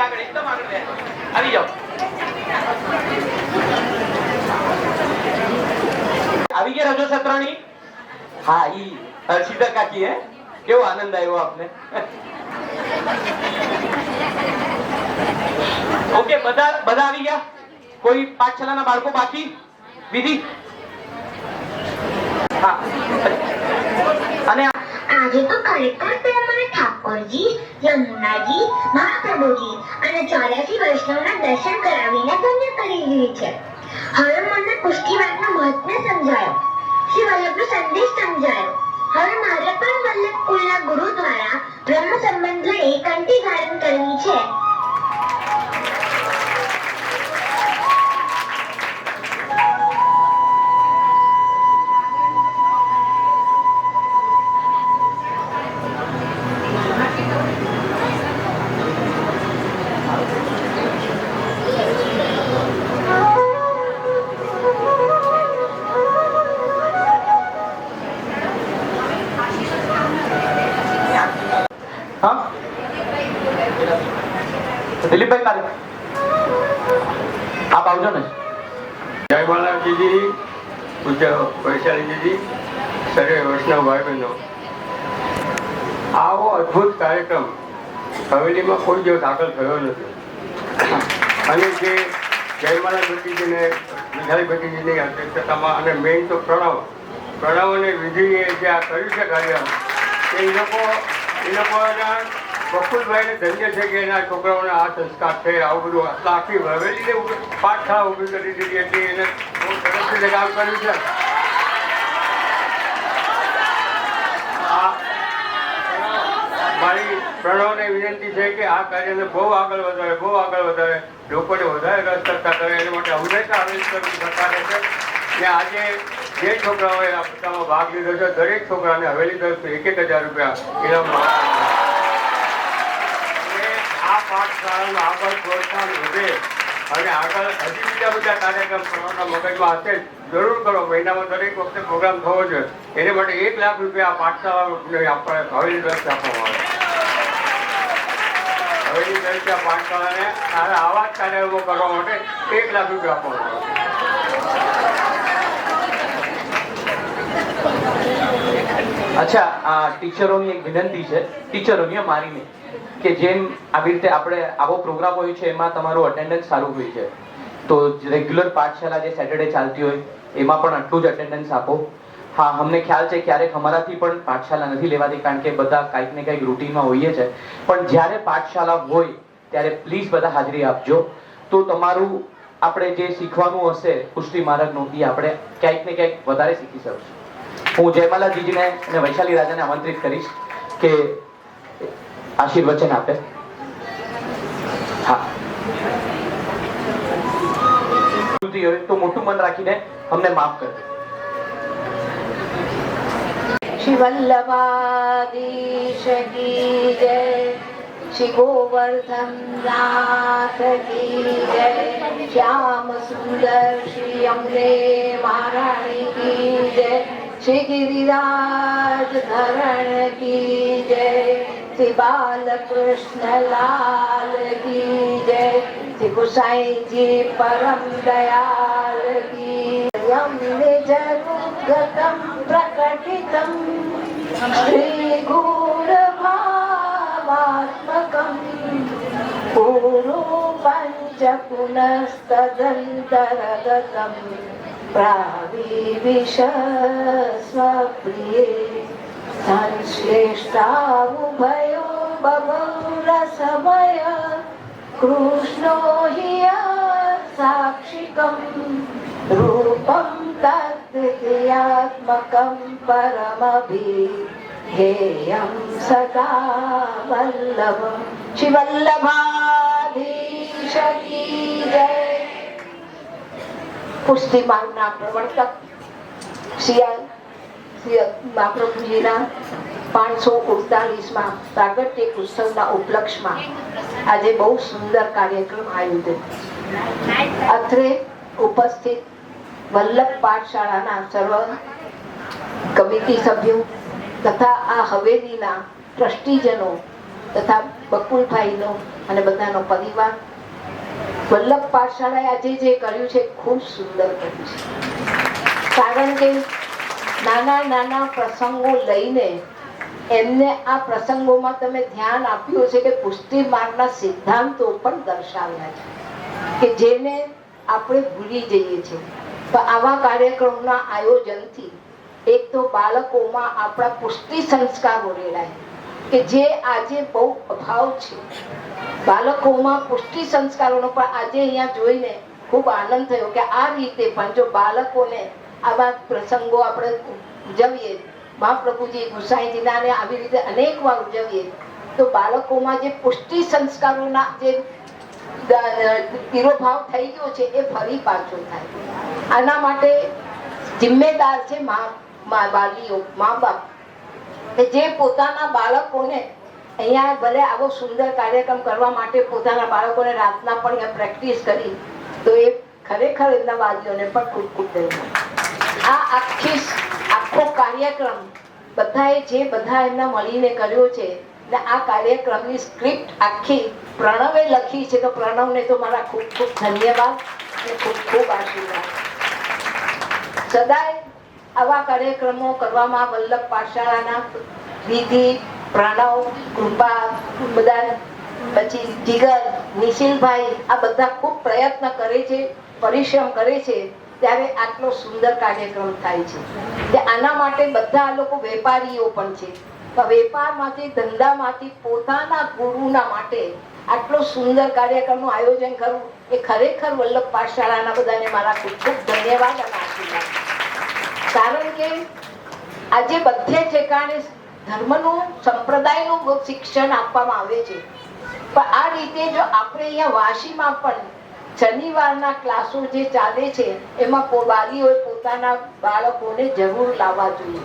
આગળ એકદમ આગળ રહ્યા જાઓ. આવી જાઓ. આવી ગયા રજો સત્રાણી. હા, ઈ હર્ષિતા કાકી. હે, કેવો આનંદ આવ્યો આપને. ઓકે, બધા આવી ગયા. કોઈ પાઠશાળાના બાળકો બાકી? વિધિ? હા. અને આજે તો ખરેખર તે મને ઠાકોરજી, યમુનાજી, મહાપ્રભુજી અને 84 વૈષ્ણવના દર્શન કરાવીને ધન્ય કરી દીધી છે. હવે મને પુષ્ટિવાદનો મહત્વ સમજાયો, શ્રી વલ્લભનો સંદેશ સમજાયો. હવે મારે પણ વલ્લભ કુલના ગુરુ દ્વારા બ્રહ્મ સંબંધ લઈ કંઠી ધારણ કરવી છે. દિલીપભાઈ કાલે આપ આવજો ને. જય બાલાજીજી, પૂજ્ય વૈશાલીજીજી, સર્વે વૈષ્ણવ ભાઈ બહેનો, આવો અદ્ભુત કાર્યક્રમ હવેલીમાં કોઈ દિવસ દાખલ થયો નથી. અને જે જયમાલા ભટ્ટીજીને, વિશાલી ભટ્ટીજીની અધ્યક્ષતામાં, અને મેઇન તો પ્રણવ અને વિધિએ જે આ કર્યું છે કાર્ય, એ લોકોના બકુલભાઈને ધન્ય છે કે એના છોકરાઓને આ સંસ્કાર છે. આવું બધું આખી હવેલીને પાઠશાળા ઊભી કરી દીધી હતી. એને બહુ સરસ રીતે કામ કર્યું છે. મારી પ્રણવને વિનંતી છે કે આ કાર્યને બહુ આગળ વધારે લોકોને વધારે રસ કરતા કરે, એના માટે હંમેશા આવેદન કરવું સરકારે છે. ને આજે જે છોકરાઓએ આ બધામાં ભાગ લીધો છે, દરેક છોકરાને હવેલી તરફથી 1,000 રૂપિયા ઇનામ આ પાઠશાળાનું આગળ પ્રોત્સાહન વધે અને આગળ હજી બીજા બધા કાર્યક્રમ કરવાના મગજમાં હશે, જરૂર કરો. મહિનામાં દરેક વખતે પ્રોગ્રામ થવો જોઈએ. એને માટે 1 લાખ રૂપિયા આ પાઠશાળા હવેલી તરફથી આપવામાં આવે. હવેલી તરફથી આ પાઠશાળાને આવા જ કાર્યક્રમો કરવા માટે 1 લાખ રૂપિયા આપવામાં આવે. અચ્છા, આ ટીચરોની એક વિનંતી છે, ટીચરોની મારી નહીં, કે જેમ આવી રીતે આપણે આવો પ્રોગ્રામ હોય છે એમાં તમારું અટેન્ડન્સ સારું હોય છે, તો રેગ્યુલર પાઠશાળા જે સેટરડે ચાલતી હોય એમાં પણ આટલું જ અટેન્ડન્સ આપો. હા, અમને ખ્યાલ છે ક્યારેક અમારાથી પણ પાઠશાળા નથી લેવાતી કારણ કે બધા કંઈક ને કંઈક રૂટીનમાં હોઈએ છે, પણ જ્યારે પાઠશાળા હોય ત્યારે પ્લીઝ બધા હાજરી આપજો. તો તમારું આપણે જે શીખવાનું હશે પુષ્ટિ માર્ગનું એ આપણે ક્યાંક ને ક્યાંક વધારે શીખી શકશું. હું જયમાલાજીને અને વૈશાલી રાજાને આમંત્રિત કરીશ કે આશીર્વચન આપે. હા, તો મોટું મન રાખીને અમને માફ કરજો. श्री वल्लभाधीश की जय, श्री गोवर्धन नाथ की जय, श्याम सुंदर श्री अम्बे महारानी की जय, श्री गिरिराज धरण की जय, श्री बालकृष्ण लाल की जय, श्री गोसाई जी परम दयाल की निजगुप्तम प्रकटितम श्री गूढ़भावात्मकम पूर्व पंच पुनस्तदंतरगतम प्राविविशस्वप्रिये संश्लेष्टावुभयो बभुरसमय कृष्णो हि साक्षिकं रूपं तद्विद्यात्मकं परमभिधेयं सदा वल्लभं श्री वल्लभाधीश की जय। પુષ્ટિ માર્ગના પ્રવર્તક શ્રી મહાપ્રભુજીના 548માં પ્રાગટ્ય ઉત્સવના ઉપલક્ષમાં આજે બહુ સુંદર કાર્યક્રમ આયોજિત. અત્રે ઉપસ્થિત વલ્લભ પાઠશાળાના સર્વ કમિટી સભ્યો તથા આ હવેલીના ટ્રસ્ટીજનો તથા બકુલભાઈનો અને બધાનો પરિવાર. વલ્લભ પાઠશાળાએ આજે જે કર્યું છે ખૂબ સુંદર કર્યું છે. કારણ કે નાના નાના પ્રસંગો લઈને એમને આ પ્રસંગોમાં તમે ધ્યાન આપ્યું છે કે પુષ્ટિ માર્ગના સિદ્ધાંતો પણ દર્શાવ્યા છે કે જેને આપણે ભૂલી જઈએ છીએ. પણ આવા કાર્યક્રમના આયોજનથી એક તો બાળકોમાં આપણા પુષ્ટિ સંસ્કારો રેડાય કે જે આજે બહુ અભાવ છે બાળકોમાં પુષ્ટિ સંસ્કારોનો. પણ આજે અહીંયા જોઈને ખૂબ આનંદ થયો કે આ રીતે પણ જો બાળકોને આવા પ્રસંગો આપણે ઉજવીએ, મહાપ્રભુજી ગુસાઈજીના ને આવી રીતે અનેક વાર ઉજવીએ તો બાળકોમાં જે પુષ્ટિ સંસ્કારોના જે તિરોભાવ થઈ ગયો છે એ ફરી પાછો થાય. આના માટે જિમ્મેદાર છે વાલીઓ, મા બાપ, કે જે પોતાના બાળકોને અહીંયા ભલે આવો સુંદર કાર્યક્રમ કરવા માટે પોતાના બાળકોને રાતના પણ પ્રેક્ટિસ કરી તો એ ખરેખર એમના વાલીઓને પણ ખૂબ ખૂબ ધન્યવાદ. આ આખો કાર્યક્રમ બધાએ જે બધા એમના મળીને કર્યો છે ને આ કાર્યક્રમની સ્ક્રિપ્ટ આખી પ્રણવે લખી છે તો પ્રણવને તો મારા ખૂબ ખૂબ ધન્યવાદ અને ખૂબ ખૂબ આશીર્વાદ. સદાય આવા કાર્યક્રમો કરવામાં વલ્લભ પાઠશાળાના વિધિ, પ્રણવ, કૃપા, બધા પછી જીગર, નિશિલભાઈ આ બધા ખૂબ પ્રયત્ન કરે છે, પરિશ્રમ કરે છે ત્યારે આટલો સુંદર કાર્યક્રમ થાય છે. આના માટે બધા લોકો વેપારીઓ પણ છે. વેપારમાંથી, ધંધામાંથી પોતાના ગુરુના માટે આટલો સુંદર કાર્યક્રમનું આયોજન કરવું એ ખરેખર વલ્લભ પાઠશાળાના બધાને મારા ખૂબ ખૂબ ધન્યવાદ અને આશીર્વાદ. કારણ કે આજે બધે ઠેકાણે ધર્મનું, સંપ્રદાયનું શિક્ષણ આપવામાં આવે છે. પણ આ રીતે જો આપણે અહીંયા વાશીમાં પણ શનિવારના ક્લાસો જે ચાલે છે એમાં વાલીઓએ પોતાના બાળકોને જરૂર લાવવા જોઈએ.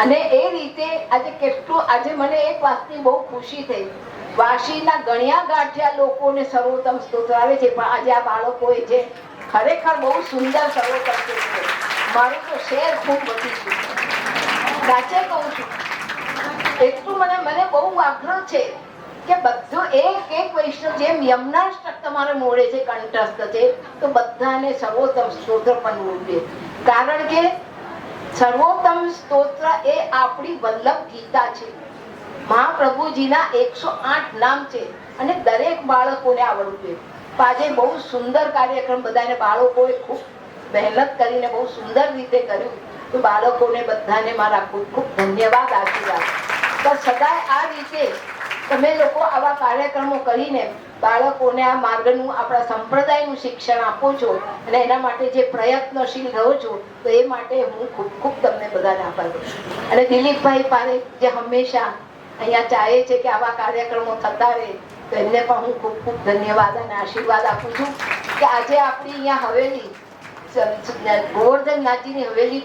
અને એ રીતે આજે કેટલું, આજે મને એક વાતની બહુ ખુશી થઈ, વાશીના ગણ્યા ગાંઠ્યા લોકોને સર્વોત્તમ સ્તોત્ર આવે છે પણ આજે આ બાળકોએ જે ખરેખર બહુ સુંદર સર્વોત્તમ સ્તોત્ર, મારું તો શેર ખૂબ વધી છે. સાચે કહું છું, એટલું મને બહુ આગ્રહ છે કે બધું એક વૈષ્ણવ જેમ યમનાષ્ટક તમારે મોડે છે, કંઠસ્થ છે, તો બધાને સર્વોત્તમ સ્તોત્ર પણ મોડે. કારણ કે સર્વોત્તમ સ્તોત્ર એ આપણી વલ્લભ ગીતા છે. મહાપ્રભુજીના 108 નામ છે અને દરેક બાળકોને આવડવું જોઈએ. આજે બહુ સુંદર કાર્યક્રમ બધાને બાળકોએ ખૂબ મહેનત કરીને બહુ સુંદર રીતે કર્યું તો બાળકોને બધાને મારા ખૂબ ખૂબ ધન્યવાદ, આશીર્વાદ. તો સદાય આ રીતે તમે લોકો આવા કાર્યક્રમો કરીને બાળકોને આ માર્ગનું, આપણા સંપ્રદાયનું શિક્ષણ આપો છો અને એના માટે જે પ્રયત્નશીલ રહો છો તો એ માટે હું ખૂબ ખૂબ તમને બધાને આભાર કરું. અને દિલીપભાઈ પારેખ જે હંમેશા અહીંયા ચાહે છે કે આવા કાર્યક્રમો થતા રહે તો એમને પણ હું ખૂબ ખૂબ ધન્યવાદ અને આશીર્વાદ આપું છું કે આજે આપણી અહીંયા હવેલી ગોવર્ધનનાથજીની હવેલી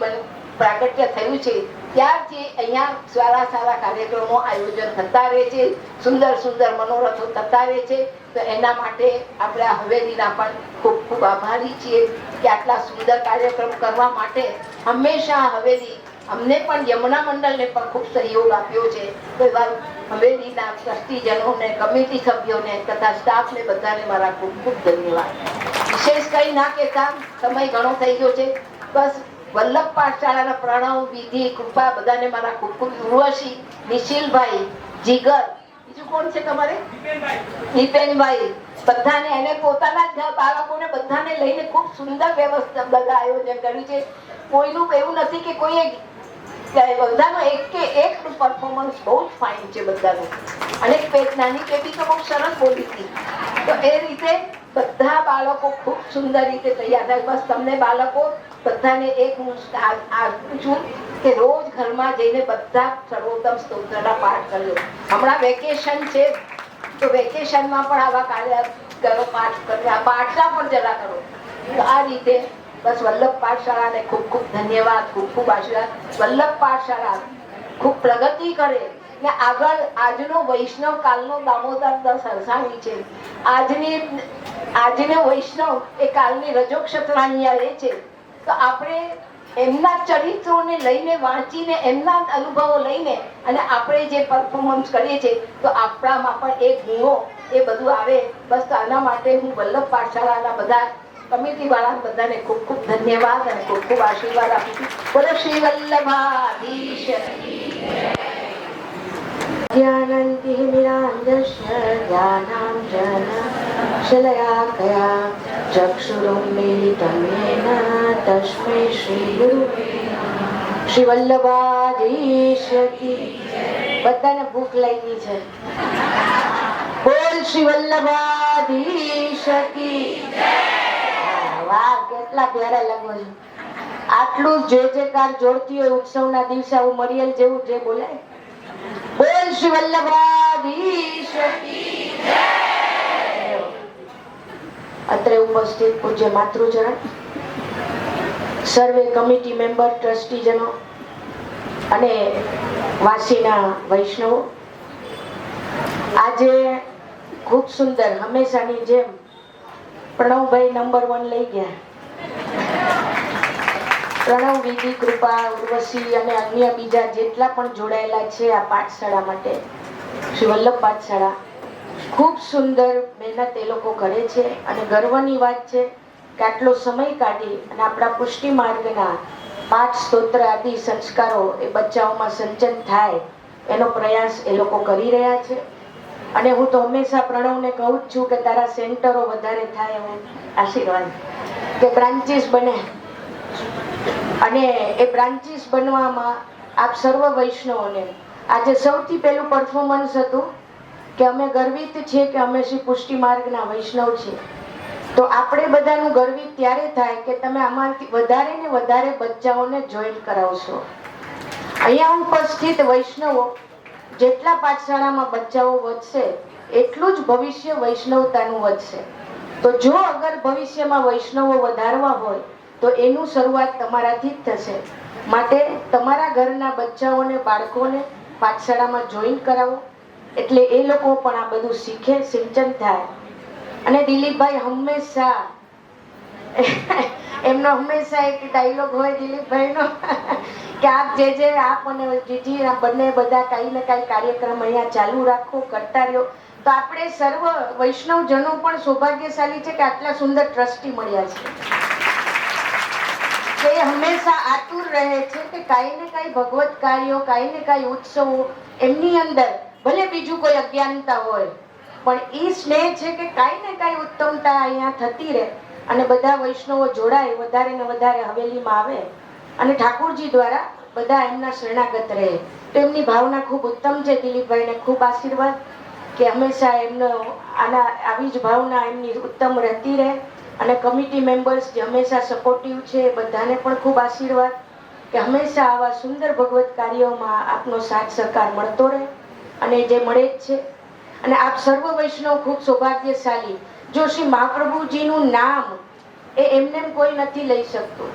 પ્રાગટ્ય થયું છે ત્યારથી અહીંયા સારા સારા કાર્યક્રમો આયોજન થતા રહે છે, સુંદર સુંદર મનોરથો થતા રહે છે. તો એના માટે આપણે આ હવેલીના પણ ખૂબ ખૂબ આભારી છીએ કે આટલા સુંદર કાર્યક્રમ કરવા માટે હંમેશા હવેલી અમને પણ યમુના મંડળને પણ ખૂબ સહયોગ આપ્યો છે. તો એવા હવેલીના ટ્રસ્ટીજનોને, કમિટી સભ્યોને તથા સ્ટાફને બધાને મારા ખૂબ ખૂબ ધન્યવાદ. વિશેષ કંઈ ના કહેતા, સમય ઘણો થઈ ગયો છે. બસ વલ્લભ પાઠશાળાના પ્રણવ, વિધિ, કૃપા બધાને મારા ખૂબ ખૂબ, ઉર્વશી, નિશિલભાઈ, જીગર, બીજું કોણ છે તમારે? દીપેનભાઈ, બધાને એને પોતાના જ બાળકોને બધાને લઈને ખૂબ સુંદર વ્યવસ્થા બધા આયોજન કર્યું છે. કોઈનું એવું નથી કે કોઈ બધાનું એક પરફોર્મન્સ બહુ જ ફાઇન છે બધાનું. અને નાની બેબી તો બહુ સરસ બોલી હતી. તો એ રીતે બધા બાળકો ખૂબ સુંદર રીતે તૈયાર થાય. બસ તમને બાળકો બધાને એક હું આપું છું કે રોજ ઘરમાં જઈને બધા સર્વોત્તમ સ્તોત્રના પાઠ કર્યો. હમણાં વેકેશન છે તો વેકેશનમાં પણ આવા કાર્ય કરો, પાઠ કર્યા, પાઠના પણ જરા કરો. તો આ રીતે બસ વલ્લભ પાઠશાળાને ખૂબ ખૂબ ધન્યવાદ, ખૂબ ખૂબ આશીર્વાદ. વલ્લભ પાઠશાળા ખૂબ પ્રગતિ કરે ને આગળ આજનો વૈષ્ણવ કાલનો દામોદર દાસ હરસાણી છે. આજનો વૈષ્ણવ એ કાલની રજોક્ષત્રાણી રહે છે. તો આપણે એમના ચરિત્રોને લઈને વાંચીને એમના અનુભવો લઈને અને આપણે જે પરફોર્મન્સ કરીએ છીએ તો આપણામાં પણ એ ગુણો એ બધું આવે. બસ તો આના માટે હું વલ્લભ પાઠશાળાના બધા કમિટી વાળા બધાને ખૂબ ખૂબ ધન્યવાદ અને ખૂબ ખૂબ આશીર્વાદ આપું છું. બોલો શ્રી વલ્લભાધીશ. જ્ઞાનંતિમિરાંધસ્ય જ્ઞાનાંજન શલાકયા ચક્ષુરુન્મીલિતં येन તસ્मै શ્રી ગુરુવે શ્રી વલ્લભાધીશ કી. બધાને ભૂખ લાગી છે. બોલ શ્રી વલ્લભાધીશ કી. વાહ, કેટલા પ્યારા લાગો છો. આટલું જે કાર જોડતી હોય ઉત્સવના દિવસે આવું મરિયલ જેવું જે બોલાય. બોલ શ્રી વલ્લભાધીશ કી જય. અત્રે ઉપસ્થિત પૂજ્ય માતૃચરણ, સર્વે કમિટી મેમ્બર, ટ્રસ્ટીજનો અને વાસીના વૈષ્ણવો, આજે ખૂબ સુંદર હંમેશાની જેમ પ્રણવભાઈ નંબર 1 લઈ ગયા. પ્રણવ, વિધિ, કૃપા, ઉર્વશી અને અન્ય બીજા જેટલા પણ જોડાયેલા છે આ પાઠશાળા માટે, શ્રી વલ્લભ પાઠશાળા ખૂબ સુંદર મહેનત એ લોકો કરે છે. અને ગર્વની વાત છે કે આટલો સમય કાઢી અને આપણા પુષ્ટિ માર્ગના પાઠ, સ્તોત્ર આદિ સંસ્કારો એ બચ્ચાઓમાં સંચન થાય એનો પ્રયાસ એ લોકો કરી રહ્યા છે. અને હું તો હંમેશા પ્રણવને કહું જ છું કે તારા સેન્ટરો વધારે થાય એવો આશીર્વાદ, કે બ્રાન્ચીસ બને. અને એ બ્રાન્ચીસ બનવામાં આપ સર્વ વૈષ્ણવોને આજે સૌથી પહેલું પરફોર્મન્સ હતું કે અમે ગર્વિત છીએ કે અમે શ્રી પુષ્ટિ માર્ગના વૈષ્ણવ છીએ. તો આપણે બધાનું ગર્વિત ત્યારે થાય કે તમે અમારાથી વધારે ને વધારે બચ્ચાઓને જોઈન કરાવશો. અહીંયા ઉપસ્થિત વૈષ્ણવો જેટલા પાઠશાળામાં બચ્ચાઓ વધશે એટલું જ ભવિષ્ય વૈષ્ણવતાનું વધશે. તો જો અગર ભવિષ્યમાં વૈષ્ણવો વધારવા હોય તો એનું શરૂઆત તમારાથી જ થશે. માટે તમારા ઘરના બચ્ચાઓને, બાળકોને પાઠશાળામાં જોઈન કરાવો એટલે એ લોકો પણ આ બધું શીખે, સિંચન થાય. અને દિલીપભાઈ હંમેશા એમનો હંમેશા એક ડાયલોગ હોય દિલીપભાઈનો કે આપ જે આપ અને જીજી બંને બધા કાંઈ ને કાંઈ કાર્યક્રમ અહીંયા ચાલુ રાખો, કરતા રહ્યો. તો આપણે સર્વ વૈષ્ણવજનો પણ સૌભાગ્યશાળી છે કે આટલા સુંદર ટ્રસ્ટી મળ્યા છે કે હંમેશા આતુર રહે છે કે કાંઈ ને કાંઈ ભગવત કાર્યો, કાંઈ ને કાંઈ ઉત્સવો એમની અંદર ભલે બીજું કોઈ અજ્ઞાનતા હોય પણ એ સ્નેહ છે કે કાંઈ ને કાંઈ ઉત્તમતા અહીંયા થતી રહે અને બધા વૈષ્ણવો જોડાય, વધારે ને વધારે હવેલીમાં આવે અને ઠાકોરજી દ્વારા બધા એમના શરણાગત રહે. તો એમની ભાવના ખૂબ ઉત્તમ છે. દિલીપભાઈને ખૂબ આશીર્વાદ કે હંમેશા એમનો આવી જ ભાવના એમની ઉત્તમ રહેતી રહે. અને કમિટી મેમ્બર્સ જે હંમેશા સપોર્ટિવ છે બધાને પણ ખૂબ આશીર્વાદ કે હંમેશા આવા સુંદર ભગવત કાર્યોમાં આપનો સાથ સહકાર મળતો રહે અને જે મળે જ છે. અને આપ સર્વ વૈષ્ણવ ખૂબ સૌભાગ્યશાળી. જો શ્રી મહાપ્રભુજીનું નામ એ એમને કોઈ નથી લઈ શકતું,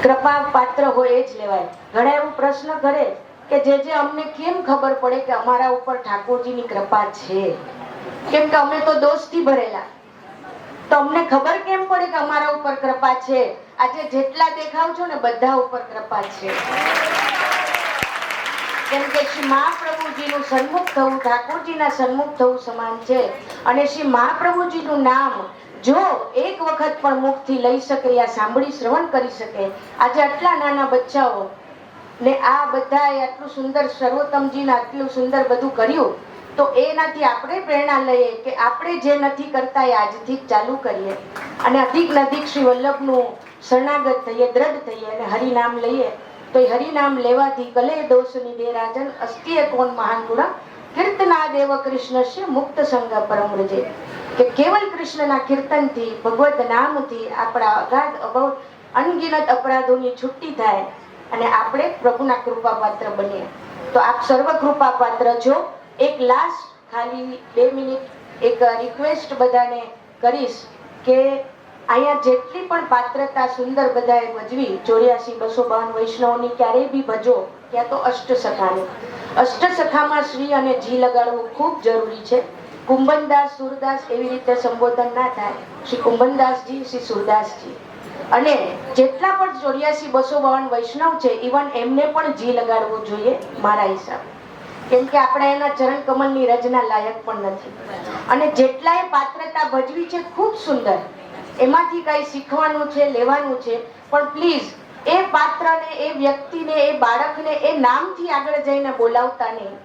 કૃપા પાત્ર હોય એ જ લેવાય. ઘણા એવું પ્રશ્ન કરે કે જે અમને કેમ ખબર પડે કે અમારા ઉપર ઠાકોરજીની કૃપા છે, કેમ કે અમે તો દોષથી ભરેલા. તો અમને ખબર કેમ પડે કે અમારા ઉપર કૃપા છે? આજે જેટલા દેખાવ છો ને બધા ઉપર કૃપા છે. કેમ કે શ્રી મહાપ્રભુજીનું સન્મુખ થવું ઠાકોરજીના સન્મુખ થવું સમાન છે. અને શ્રી મહાપ્રભુજીનું નામ જો એક વખત પણ મુખથી લઈ શકે યા સાંભળી શ્રવણ કરી શકે, આજે આટલા નાના બચ્ચાઓ ને આ બધા આટલું સુંદર સર્વોત્તમજીને આટલું સુંદર બધું કર્યું તો એનાથી આપણે પ્રેરણા લઈએ કે આપણે જે નથી કરતા એ આજથી જ ચાલુ કરીએ અને અધિક નધિક શ્રી વલ્લભનું શરણાગત થઈએ, દ્રઢ થઈએ અને હરિનામ લઈએ. તો એ હરિનામ લેવાથી કલે દોષ નિદે રાજન અસ્તિય કોણ મહાન ગુણ કીર્તના દેવ કૃષ્ણસ્ય મુક્ત સંગ પરમ વ્રજે. કે કેવલ કૃષ્ણના કીર્તનથી, ભગવત નામથી આપણા અગાધ અબોધ અનગિનત અપરાધોની છુટ્ટી થાય અને આપણે પ્રભુના કૃપા પાત્ર બનીએ. તો આપ સર્વ કૃપા પાત્ર છો. એક લાસ્ટ ખાલી 2 મિનિટ એક રિક્વેસ્ટ બધાને કરીશ કે અહીંયા જેટલી પણ પાત્રતા સુંદર બધાએ ભજવી 84 252 વૈષ્ણવની ક્યારેય બી ભજો, ત્યાં તો અષ્ટસખાની. અષ્ટસખામાં શ્રી અને જી લગાડવું ખૂબ જરૂરી છે. કુંભનદાસ, સુરદાસ એવી રીતે સંબોધન ના થાય. શ્રી કુંભનદાસજી, શ્રી સુરદાસજી અને જેટલા પણ 84 252 વૈષ્ણવ છે ઇવન એમને પણ જી લગાડવું જોઈએ મારા હિસાબ, કેમ કે આપણે એના ચરણ કમલની રજના લાયક પણ નથી. અને જેટલાએ પાત્રતા ભજવી છે ખૂબ સુંદર, એમાંથી કઈ શીખવાનું છે, લેવાનું છે, પણ પ્લીઝ એ પાત્રને, એ વ્યક્તિને, એ બાળકને એ નામથી આગળ જઈને બોલાવતા નહીં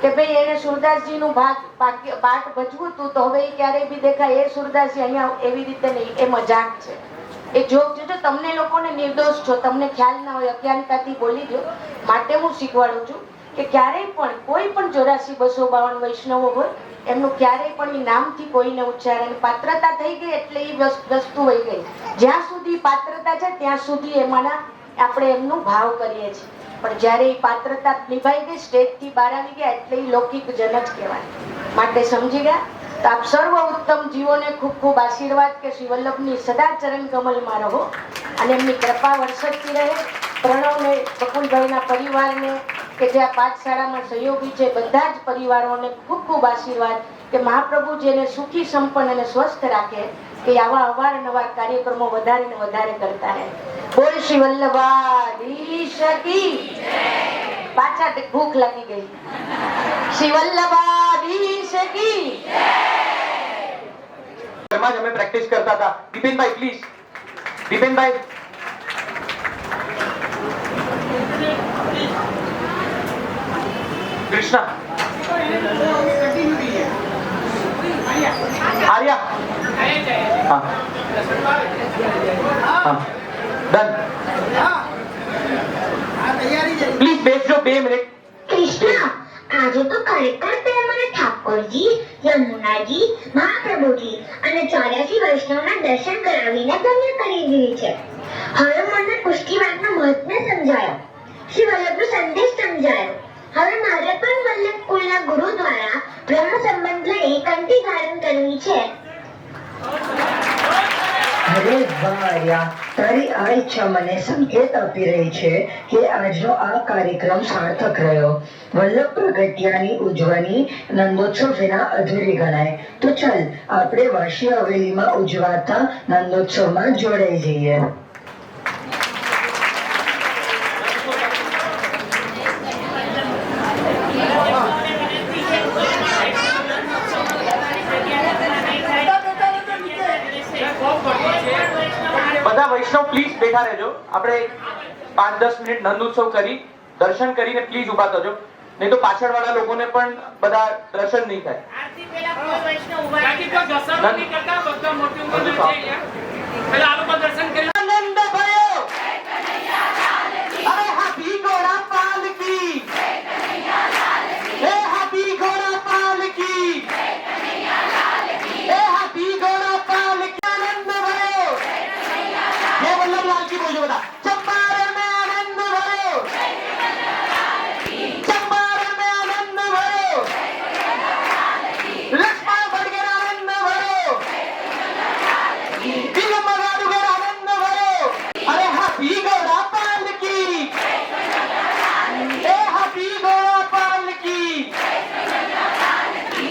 કે ભાઈ એને સુરદાસજીનું પાઠ ભજવું હતું તો હવે એ ક્યારેય બી દેખાય એ સુરદાસજી અહીંયા, એવી રીતે નહીં. એ મજાક છે, એ જોક છે. જો તમને લોકોને નિર્દોષ છો, તમને ખ્યાલ ના હોય, અજ્ઞાનતાથી બોલી દો, માટે હું શીખવાડું છું કે ક્યારેય પણ કોઈ પણ 84 252 વૈષ્ણવો હોય એમનું ક્યારેય પણ એ નામથી કોઈને ઉચ્ચારણ, પાત્રતા થઈ ગઈ એટલે એ વસ્તુ વહી ગઈ. જ્યાં સુધી પાત્રતા છે ત્યાં સુધી એમાંના આપણે એમનું ભાવ કરીએ છીએ, પણ જ્યારે એ પાત્રતા નિભાઈ ગઈ, સ્ટેજથી બહાર આવી ગયા એટલે એ લૌકિક જન જ કહેવાય. માટે સમજી ગયા? તો આપ સર્વ ઉત્તમ જીવોને ખૂબ ખૂબ આશીર્વાદ કે શ્રી વલ્લભની સદા ચરણ કમલમાં રહો અને એમની કૃપા વર્ષતી રહે. પ્રણવને, બકુલભાઈના પરિવારને કે જે આ પાઠશાળામાં સહયોગી છે બધા જ પરિવારોને ખૂબ ખૂબ આશીર્વાદ કે મહાપ્રભુ જેને સુખી, સંપન્ન અને સ્વસ્થ રાખે, કે આવા અવારનવાર કાર્યક્રમો વધારે ને વધારે કરતા રહે. બોલ શ્રી વલ્લભાધીશ કી જય. પાછા ભૂખ લાગી ગઈ. શ્રી વલ્લભાધીશ કી જય. ઘરમાં જ અમે પ્રેક્ટિસ કરતા હતા. દીપેનભાઈ પ્લીઝ, દીપેનભાઈ. કૃષ્ણ, આર્યા, હા હા ડન. પ્લીઝ બેસજો 2 મિનિટ. કૃષ્ણ, આજે તો ખરેખર તે મને ઠાકોરજી, યમુનાજી, મહાપ્રભુજી અને 84 વૈષ્ણવના દર્શન કરાવીને ધન્ય કરી દીધી છે. હવે મને પુષ્ટિવાદનું મહત્વ સમજાયો, શ્રી વલ્લભનો સંદેશ સમજાયો. હવે મારે પણ વલ્લભ કુળના ગુરુ દ્વારા બ્રહ્મ સંબંધ લઈ કંઠી ધારણ કરવી છે. અરે વાહ આર્યા, તારી આ ઈચ્છા મને સંકેત આપી રહી છે કે આજનો આ કાર્યક્રમ સાર્થક રહ્યો. વલ્લભ પ્રગટ્યાની ઉજવણી નંદોત્સવ વિના અધૂરી ગણાય. તો ચાલ આપણે વાર્ષિક હવેલીમાં ઉજવાતા નંદોત્સવમાં જોડાઈ જઈએ. બધા વૈષ્ણવ પ્લીઝ બેઠા રહેજો. આપણે 5-10 મિનિટ નંદોત્સવ કરી દર્શન કરીને પ્લીઝ ઉભા થજો, નહીં તો પાછળ વાળા લોકોને પણ બધા દર્શન નહીં થાય. આનંદ ભયો, અરે હાથી ઘોડા પાલકી, હે હાથી ઘોડા પાલકી, હે હાથી ઘોડા પાલકી. આનંદ ભયો, ये वल्लभ लाल की बोलो बता. चंपारण में आनंद भरो, चंपारण में आनंद भरो, लक्ष्मण बड़गेर आनंद भरो, दिगंबर गाडुगर आनंद भरो. अरे हाथी घोड़ा पालकी, ए हाथी घोड़ा पालकी,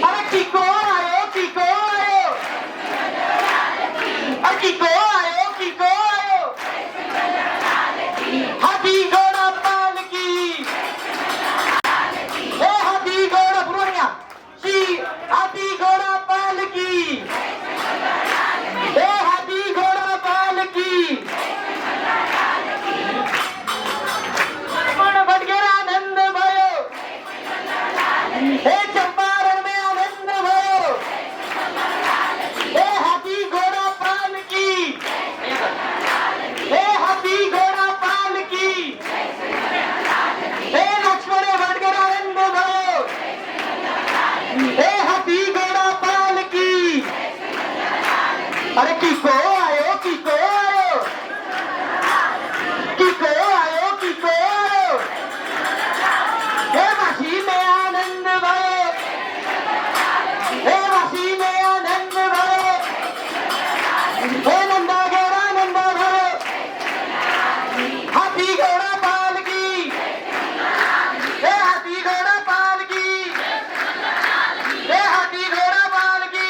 अरे किको आयो, किको आयो, अरे किको आयो, किको हाथी घोड़ा पालकी, ए हाथी घोड़ा पुरोनिया, श्री हाथी घोड़ा पालकी, ए हाथी घोड़ा पालकी, पण बडगेर आनंद भयो, हे चंपारण अरे किको आयो किको आयो किको आयो किको आयो हे वासी में आनंद भयो हे वासी में आनंद भयो हे नंदा गेरा नंदा भयो हाथी घोड़ा पालकी हे हाथी घोड़ा पालकी हे हाथी घोड़ा पालकी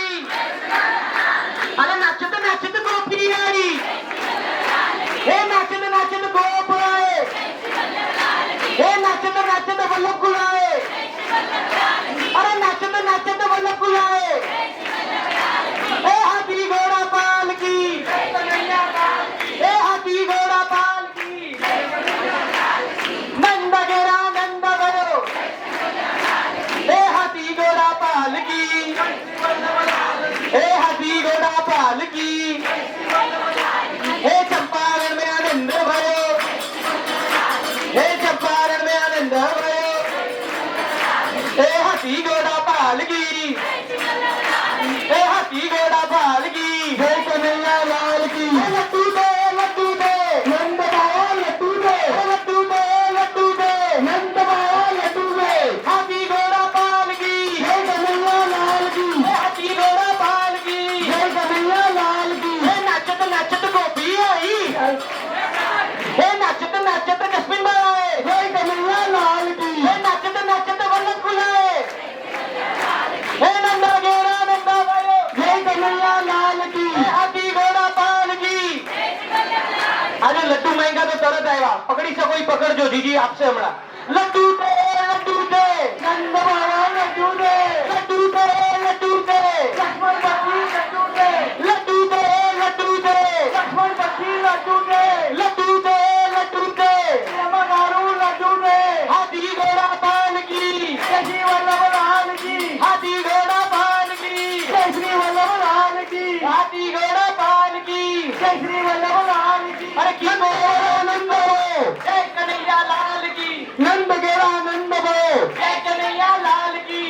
अरे नाचत नाचत गोपी आई हे नाचत नाचत गोप आए हे नाचत नाचत वल्लभ गुलाए अरे नाचत नाचत वल्लभ गुलाए हे हाथी घोड़ा पालकी हे हाथी घोड़ा पालकी नंद गेरा नंद भयो हे हाथी घोड़ा पालकी हे हाथी घोड़ा पालकी हे चंपारण में आनंद भयो हे चंपारण में आनंद भयो हे हाथी घोड़ा पालकी हे हाथी घोड़ा पालकी हे कन्हैया लाल की लड्डू दे नंद बाबा लड्डू दे लड्डू दे नंद बाबा लड्डू दे हाथी घोड़ा पालकी हे कन्हैया लाल की हाथी घोड़ा पालकी हे कन्हैया लाल की हे नाचत नाचत गोपी आई हे नाचत नाचत जस्मिन बाई हे कन्हैया लाल की हे नाचत नाचत वल्लभ गुलाए हे नंदा गेरा नंदा भयो हे कन्हैया लाल की हे हाथी घोड़ा पालकी अरे लड्डू महंगा तो तरत आया पकड़ी सको ही पकड़ जो जीजी आपसे हमारा लड्डू दे नंद बाबा लड्डू दे लक्ष्मण बच्ची लड्डू दे लक्ष्मण बच्ची लड्डू दे रामागारू लड्डू दे हाथी घोड़ा पालकी जय श्री वल्लभ लाल की हाथी घोड़ा पालकी जय श्री वल्लभ लाल की हाथी घोड़ा पालकी जय श्री वल्लभ लाल की अरे की आनंद जय कन्हैया लाल की नंद गेरा नंद भयो जय कन्हैया लाल की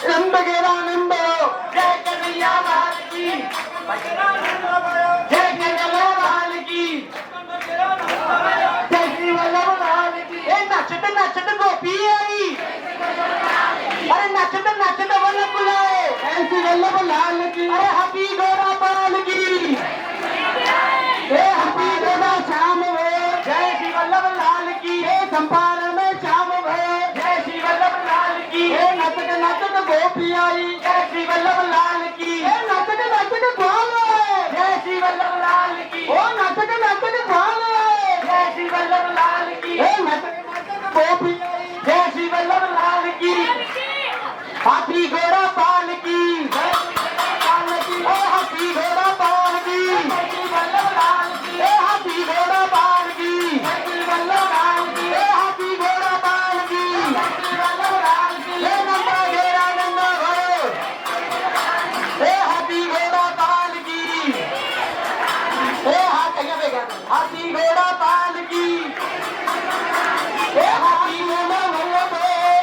नंद गेरा नंद भयो जय कन्हैया लाल की जय कन्हैया लाल की जय श्री वल्लभ लाल की ए नाचत नाचत गोपी आई अरे नाचत नाचत वल्लभ बुलाए ऐसी वल्लभ लाल की अरे हाथी घोड़ा पालकी हे हाथी घोड़ा श्याम भयो जय श्री वल्लभ लाल की हे चंपारण में श्याम भयो जय श्री वल्लभ लाल की हे नाचत नाचत गोपी आई जय श्री वल्लभ लाल की हे नाचत नाचत ग्वाल आए जय श्री वल्लभ लाल की ओ नाचत नाचत ग्वाल आए जय श्री वल्लभ लाल की हे नाचत नाचत गोपी आई जय श्री वल्लभ लाल की हाथी घोड़ा पालकी पालकी ओ हाथी घोड़ा पालकी वल्लभ लाल की हे हाथी घोड़ा पालकी वल्लभ लाल की हे हाथी घोड़ा पालकी वल्लभ लाल की हे नंदा घेरा नंदा भयो हे हाथी घोड़ा पालकी हे हाथी घोड़ा पालकी हे हाथी घोड़ा वल्लभ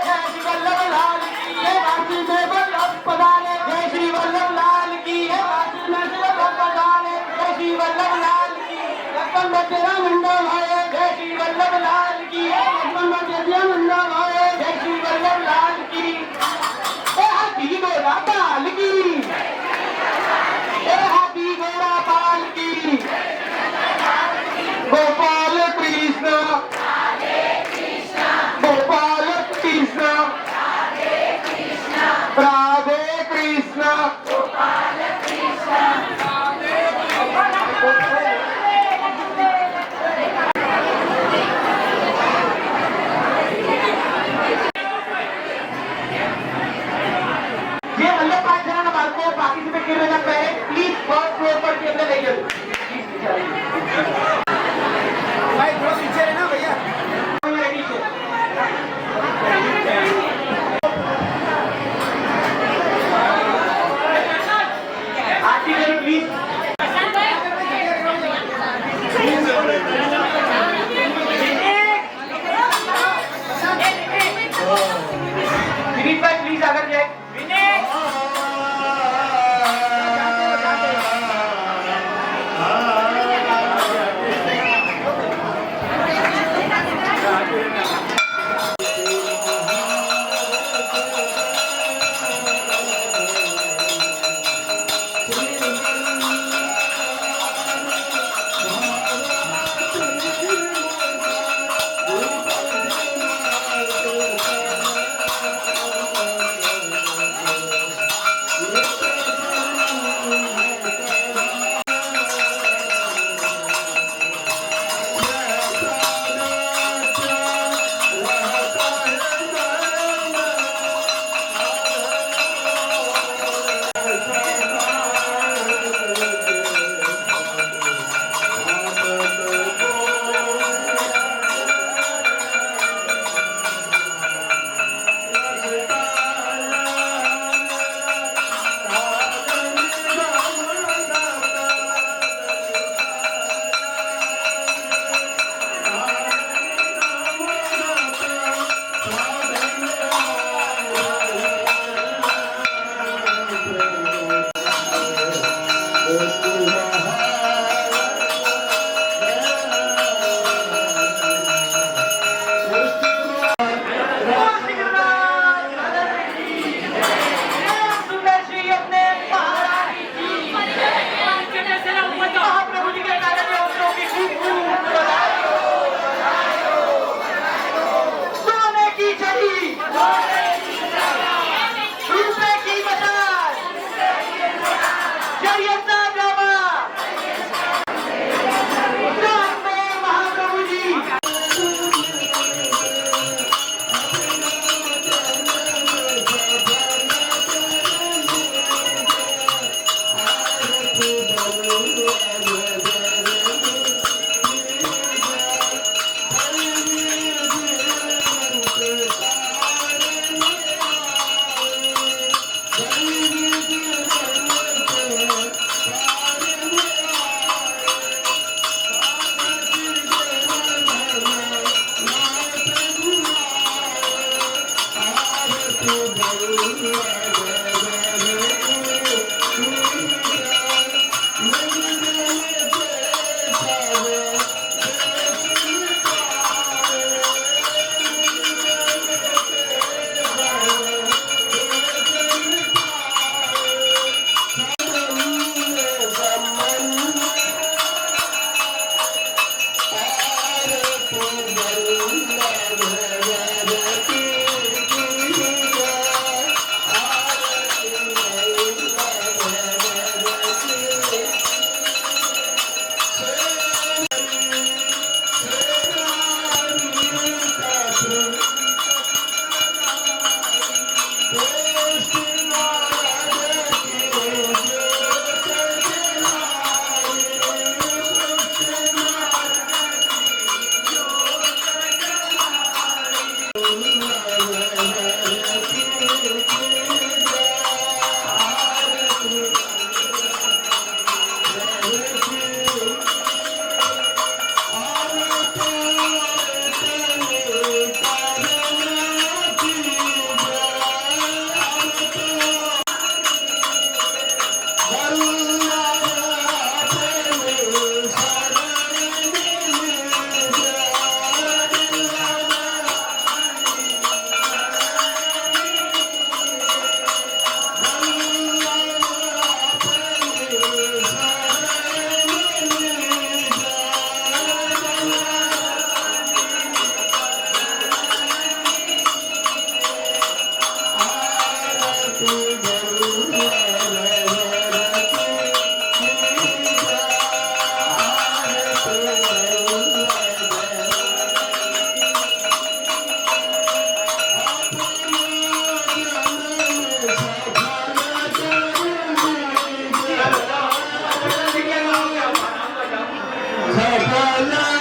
जय श्री वल्लभ लाल की हे वासी में वल्लभ पधारे जय श्री वल्लभ लाल की हे वासी में वल्लभ पधारे जय श्री वल्लभ लाल की लक्ष्मण बचेरा नंदा भाई जय श्री वल्लभ लाल की लक्ष्मण बचेरा नंदा भाई जय श्री वल्लभ लाल की हे हाथी घोड़ा पालकी हे हाथी घोड़ा पालकी गोपाल कृष्ण गोपाल कृष्ण राधे कृष्ण જે વલ્લભ 5 જણાના બાળકો પાર્ટિસિપેટ કરી રહ્યા છે પ્લીઝ ફર્સ્ટ ફ્લોર પર એમને લઈ જજો ભાઈ થોડો પીછે રહેના ભૈયા રેડી છે આરતી કરો પ્લીઝ વિનીતભાઈ પ્લીઝ આગળ જાય વિનીત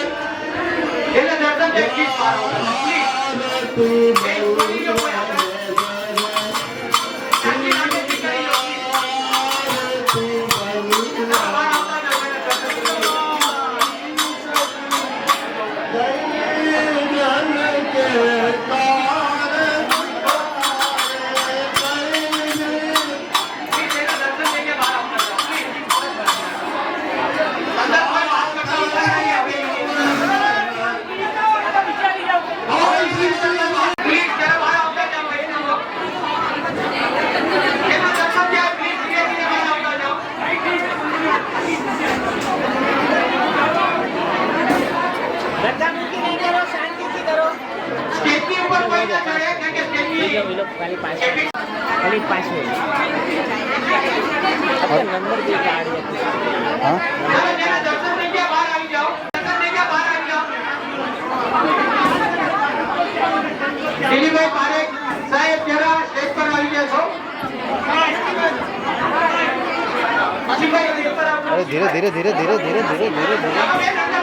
એટલે દર્શન એક ગીત મારો પ્લીઝ એક બોલી લો કોઈ આપણે આટલી નાની દીકરી લો સ્ટેજની ઉપર કોઈ ના ચડે કારણ કે સ્ટેજની ચાલો, જેના દર્શન થઈ ગયા બહાર આવી જાઓ. દર્શન થઈ ગયા બહાર આવી જાઓ. દિલીપભાઈ પારેખ સાહેબ જરા સ્ટેજ પર આવી ગયા છો. અરે ધીરે ધીરે ધીરે ધીરે ધીરે ધીરે ધીરે ધીરે